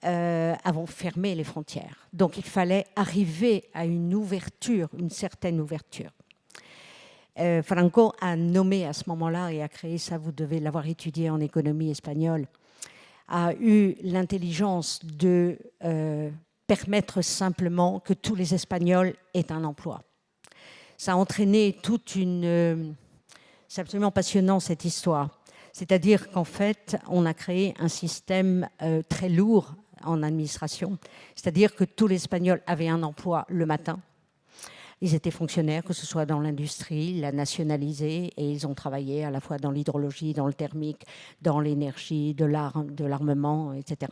avons fermé les frontières. Donc il fallait arriver à une ouverture, une certaine ouverture. Franco a nommé à ce moment-là et a créé ça, vous devez l'avoir étudié en économie espagnole, a eu l'intelligence de permettre simplement que tous les Espagnols aient un emploi. Ça a entraîné toute une... C'est absolument passionnant cette histoire. C'est-à-dire qu'en fait, on a créé un système très lourd en administration. C'est-à-dire que tous les Espagnols avaient un emploi le matin. Ils étaient fonctionnaires, que ce soit dans l'industrie, la nationalisée, et ils ont travaillé à la fois dans l'hydrologie, dans le thermique, dans l'énergie, de l'armement, etc.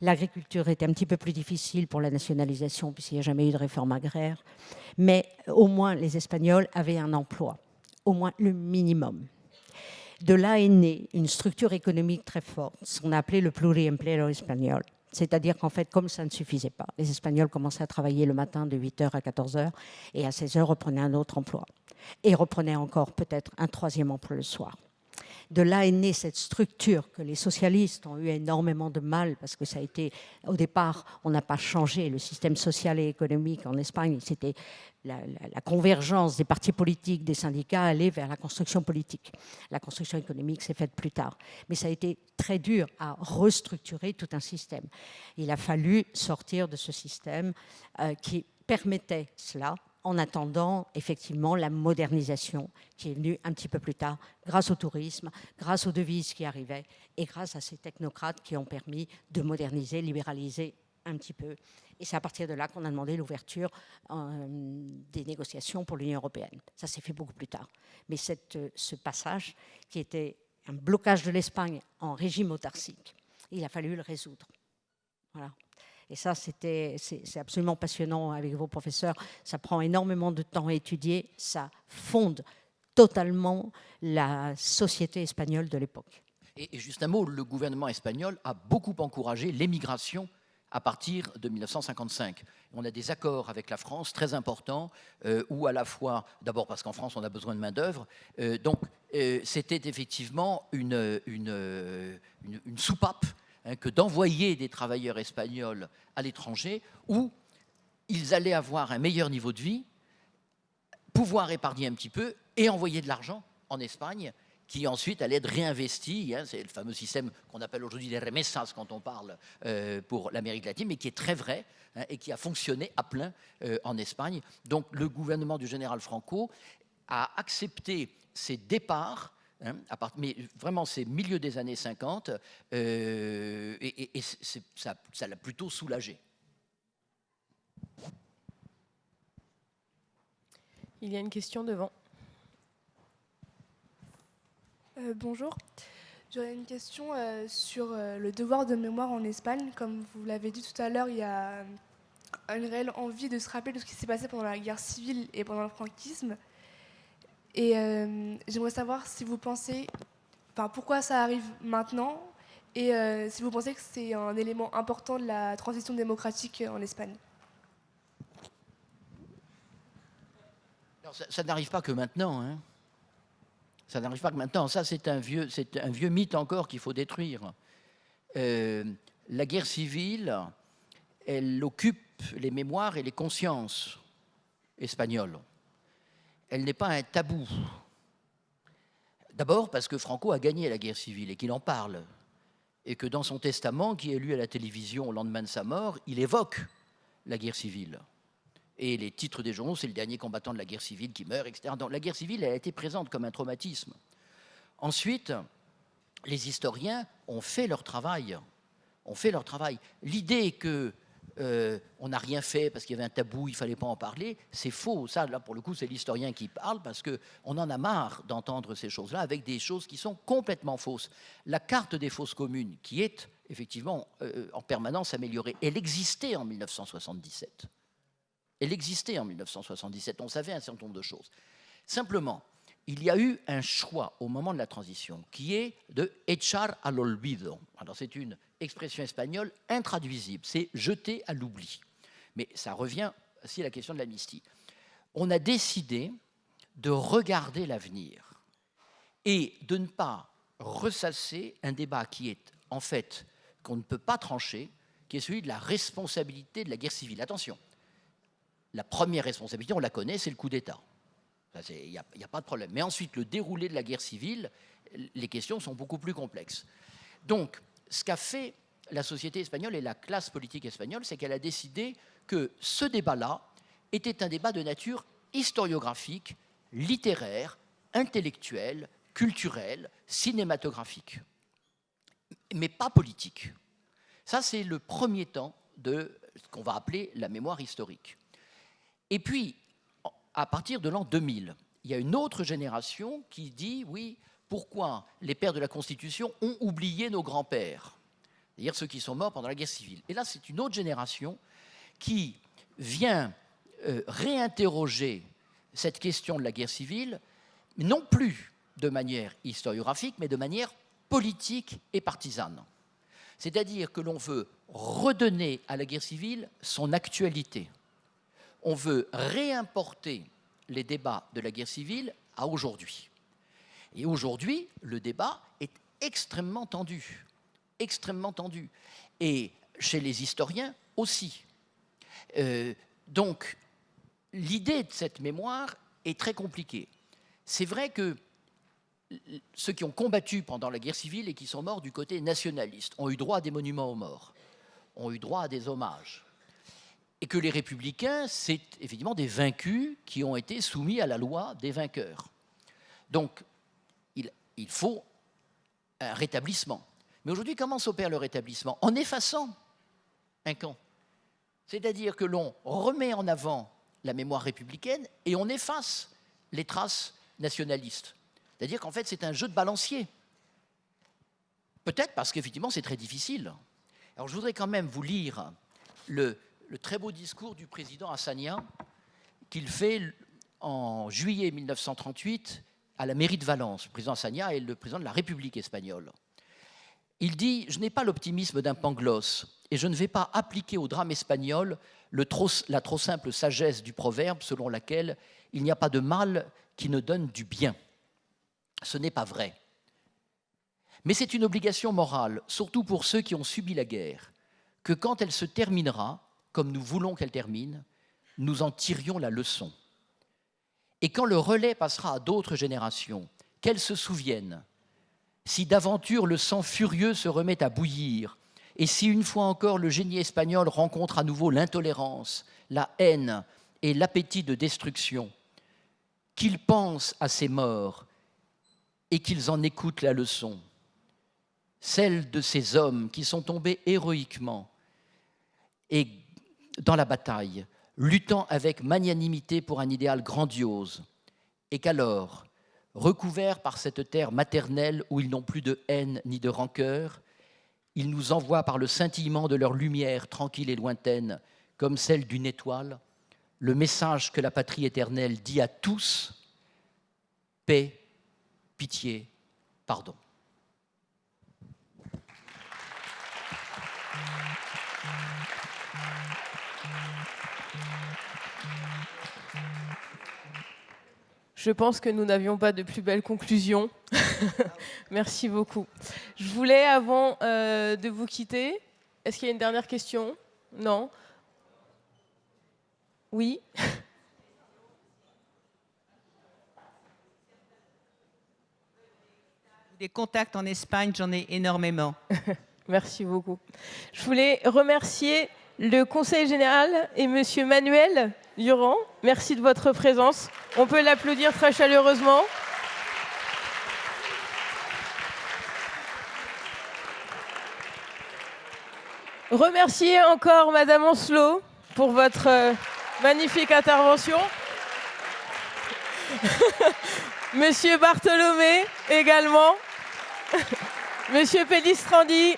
L'agriculture était un petit peu plus difficile pour la nationalisation, puisqu'il n'y a jamais eu de réforme agraire. Mais au moins, les Espagnols avaient un emploi, au moins le minimum. De là est née une structure économique très forte, ce qu'on a appelé le pluriempleo espagnol. C'est-à-dire qu'en fait, comme ça ne suffisait pas, les Espagnols commençaient à travailler le matin de 8h à 14h et à 16h reprenaient un autre emploi. Et reprenaient encore peut-être un troisième emploi le soir. De là est née cette structure que les socialistes ont eu énormément de mal parce que ça a été, au départ, on n'a pas changé le système social et économique en Espagne. C'était la convergence des partis politiques, des syndicats, allait vers la construction politique. La construction économique s'est faite plus tard. Mais ça a été très dur à restructurer tout un système. Il a fallu sortir de ce système qui permettait cela, en attendant effectivement la modernisation qui est venue un petit peu plus tard, grâce au tourisme, grâce aux devises qui arrivaient et grâce à ces technocrates qui ont permis de moderniser, libéraliser un petit peu. Et c'est à partir de là qu'on a demandé l'ouverture des négociations pour l'Union européenne. Ça s'est fait beaucoup plus tard. Mais ce passage, qui était un blocage de l'Espagne en régime autarcique, il a fallu le résoudre. Voilà. Et ça, c'est absolument passionnant avec vos professeurs. Ça prend énormément de temps à étudier. Ça fonde totalement la société espagnole de l'époque. Et juste un mot, le gouvernement espagnol a beaucoup encouragé l'émigration à partir de 1955. On a des accords avec la France très importants, où à la fois, d'abord parce qu'en France on a besoin de main-d'œuvre, donc c'était effectivement une soupape que d'envoyer des travailleurs espagnols à l'étranger où ils allaient avoir un meilleur niveau de vie, pouvoir épargner un petit peu et envoyer de l'argent en Espagne qui ensuite allait être réinvesti. C'est le fameux système qu'on appelle aujourd'hui les remessas quand on parle pour l'Amérique latine, mais qui est très vrai et qui a fonctionné à plein en Espagne. Donc le gouvernement du général Franco a accepté ces départs, mais vraiment c'est milieu des années 50, et ça l'a plutôt soulagé. Il y a une question devant. Bonjour. J'aurais une question sur le devoir de mémoire en Espagne. Comme vous l'avez dit tout à l'heure, il y a une réelle envie de se rappeler de ce qui s'est passé pendant la guerre civile et pendant le franquisme. Et j'aimerais savoir si vous pensez, pourquoi ça arrive maintenant et si vous pensez que c'est un élément important de la transition démocratique en Espagne. Alors, ça n'arrive pas que maintenant, hein. Ça n'arrive pas que maintenant. Ça, c'est un vieux mythe encore qu'il faut détruire. La guerre civile, elle occupe les mémoires et les consciences espagnoles. Elle n'est pas un tabou. D'abord parce que Franco a gagné la guerre civile et qu'il en parle. Et que dans son testament, qui est lu à la télévision au lendemain de sa mort, il évoque la guerre civile. Et les titres des journaux, c'est le dernier combattant de la guerre civile qui meurt, etc. Donc la guerre civile, elle a été présente comme un traumatisme. Ensuite, les historiens ont fait leur travail. L'idée que on n'a rien fait parce qu'il y avait un tabou, il ne fallait pas en parler, c'est faux. Ça, là, pour le coup, c'est l'historien qui parle parce qu'on en a marre d'entendre ces choses-là avec des choses qui sont complètement fausses. La carte des fosses communes, qui est effectivement en permanence améliorée, elle existait en 1977. Elle existait en 1977, on savait un certain nombre de choses. Simplement, il y a eu un choix au moment de la transition qui est de echar al olvido. Alors c'est une expression espagnole intraduisible, c'est jeter à l'oubli. Mais ça revient aussi à la question de l'amnistie. On a décidé de regarder l'avenir et de ne pas ressasser un débat qui est en fait qu'on ne peut pas trancher, qui est celui de la responsabilité de la guerre civile. Attention. La première responsabilité, on la connaît, c'est le coup d'État. Il n'y a pas de problème. Mais ensuite, le déroulé de la guerre civile, les questions sont beaucoup plus complexes. Donc, ce qu'a fait la société espagnole et la classe politique espagnole, c'est qu'elle a décidé que ce débat-là était un débat de nature historiographique, littéraire, intellectuelle, culturelle, cinématographique, mais pas politique. Ça, c'est le premier temps de ce qu'on va appeler la mémoire historique. Et puis, à partir de l'an 2000, il y a une autre génération qui dit, oui, pourquoi les pères de la Constitution ont oublié nos grands-pères, c'est-à-dire ceux qui sont morts pendant la guerre civile. Et là, c'est une autre génération qui vient réinterroger cette question de la guerre civile, non plus de manière historiographique, mais de manière politique et partisane. C'est-à-dire que l'on veut redonner à la guerre civile son actualité. On veut réimporter les débats de la guerre civile à aujourd'hui. Et aujourd'hui, le débat est extrêmement tendu. Extrêmement tendu. Et chez les historiens aussi. Donc, l'idée de cette mémoire est très compliquée. C'est vrai que ceux qui ont combattu pendant la guerre civile et qui sont morts du côté nationaliste ont eu droit à des monuments aux morts, ont eu droit à des hommages. Et que les républicains, c'est évidemment des vaincus qui ont été soumis à la loi des vainqueurs. Donc, il faut un rétablissement. Mais aujourd'hui, comment s'opère le rétablissement? En effaçant un camp. C'est-à-dire que l'on remet en avant la mémoire républicaine et on efface les traces nationalistes. C'est-à-dire qu'en fait, c'est un jeu de balancier. Peut-être parce qu'effectivement, c'est très difficile. Alors, je voudrais quand même vous lire le très beau discours du président Azaña qu'il fait en juillet 1938 à la mairie de Valence. Le président Azaña est le président de la République espagnole. Il dit « Je n'ai pas l'optimisme d'un Pangloss et je ne vais pas appliquer au drame espagnol la trop simple sagesse du proverbe selon laquelle il n'y a pas de mal qui ne donne du bien. Ce n'est pas vrai. Mais c'est une obligation morale, surtout pour ceux qui ont subi la guerre, que quand elle se terminera, comme nous voulons qu'elle termine, nous en tirions la leçon. Et quand le relais passera à d'autres générations, qu'elles se souviennent, si d'aventure le sang furieux se remet à bouillir, et si une fois encore le génie espagnol rencontre à nouveau l'intolérance, la haine et l'appétit de destruction, qu'ils pensent à ces morts et qu'ils en écoutent la leçon, celle de ces hommes qui sont tombés héroïquement et dans la bataille, luttant avec magnanimité pour un idéal grandiose, et qu'alors, recouverts par cette terre maternelle où ils n'ont plus de haine ni de rancœur, ils nous envoient par le scintillement de leur lumière tranquille et lointaine, comme celle d'une étoile, le message que la patrie éternelle dit à tous, paix, pitié, pardon. Je pense que nous n'avions pas de plus belle conclusion. Merci beaucoup. Je voulais, avant de vous quitter, est-ce qu'il y a une dernière question? Non? Oui? Des contacts en Espagne, j'en ai énormément. Merci beaucoup. Je voulais remercier le Conseil général et Monsieur Manuel Durand. Merci de votre présence. On peut l'applaudir très chaleureusement. Remercier encore Madame Ancelot pour votre magnifique intervention. Monsieur Bartholomé également. Monsieur Pellistrandi.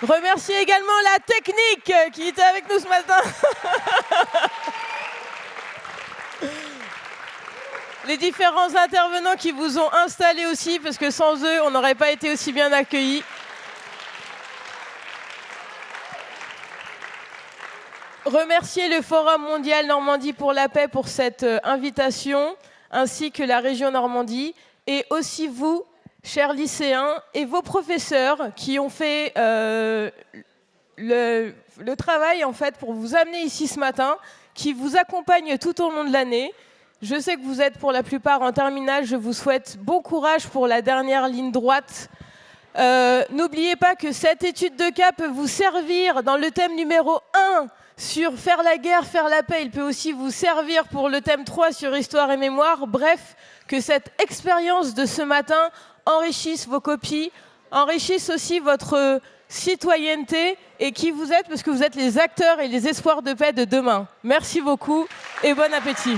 Remercier également la technique qui était avec nous ce matin. Les différents intervenants qui vous ont installés aussi, parce que sans eux, on n'aurait pas été aussi bien accueillis. Remercier le Forum mondial Normandie pour la paix pour cette invitation, ainsi que la région Normandie, et aussi vous, chers lycéens, et vos professeurs qui ont fait le travail en fait, pour vous amener ici ce matin, qui vous accompagnent tout au long de l'année. Je sais que vous êtes pour la plupart en terminale, je vous souhaite bon courage pour la dernière ligne droite. N'oubliez pas que cette étude de cas peut vous servir dans le thème numéro 1 sur faire la guerre, faire la paix. Il peut aussi vous servir pour le thème 3 sur histoire et mémoire. Bref, que cette expérience de ce matin enrichisse vos copies, enrichisse aussi votre citoyenneté et qui vous êtes, parce que vous êtes les acteurs et les espoirs de paix de demain. Merci beaucoup et bon appétit.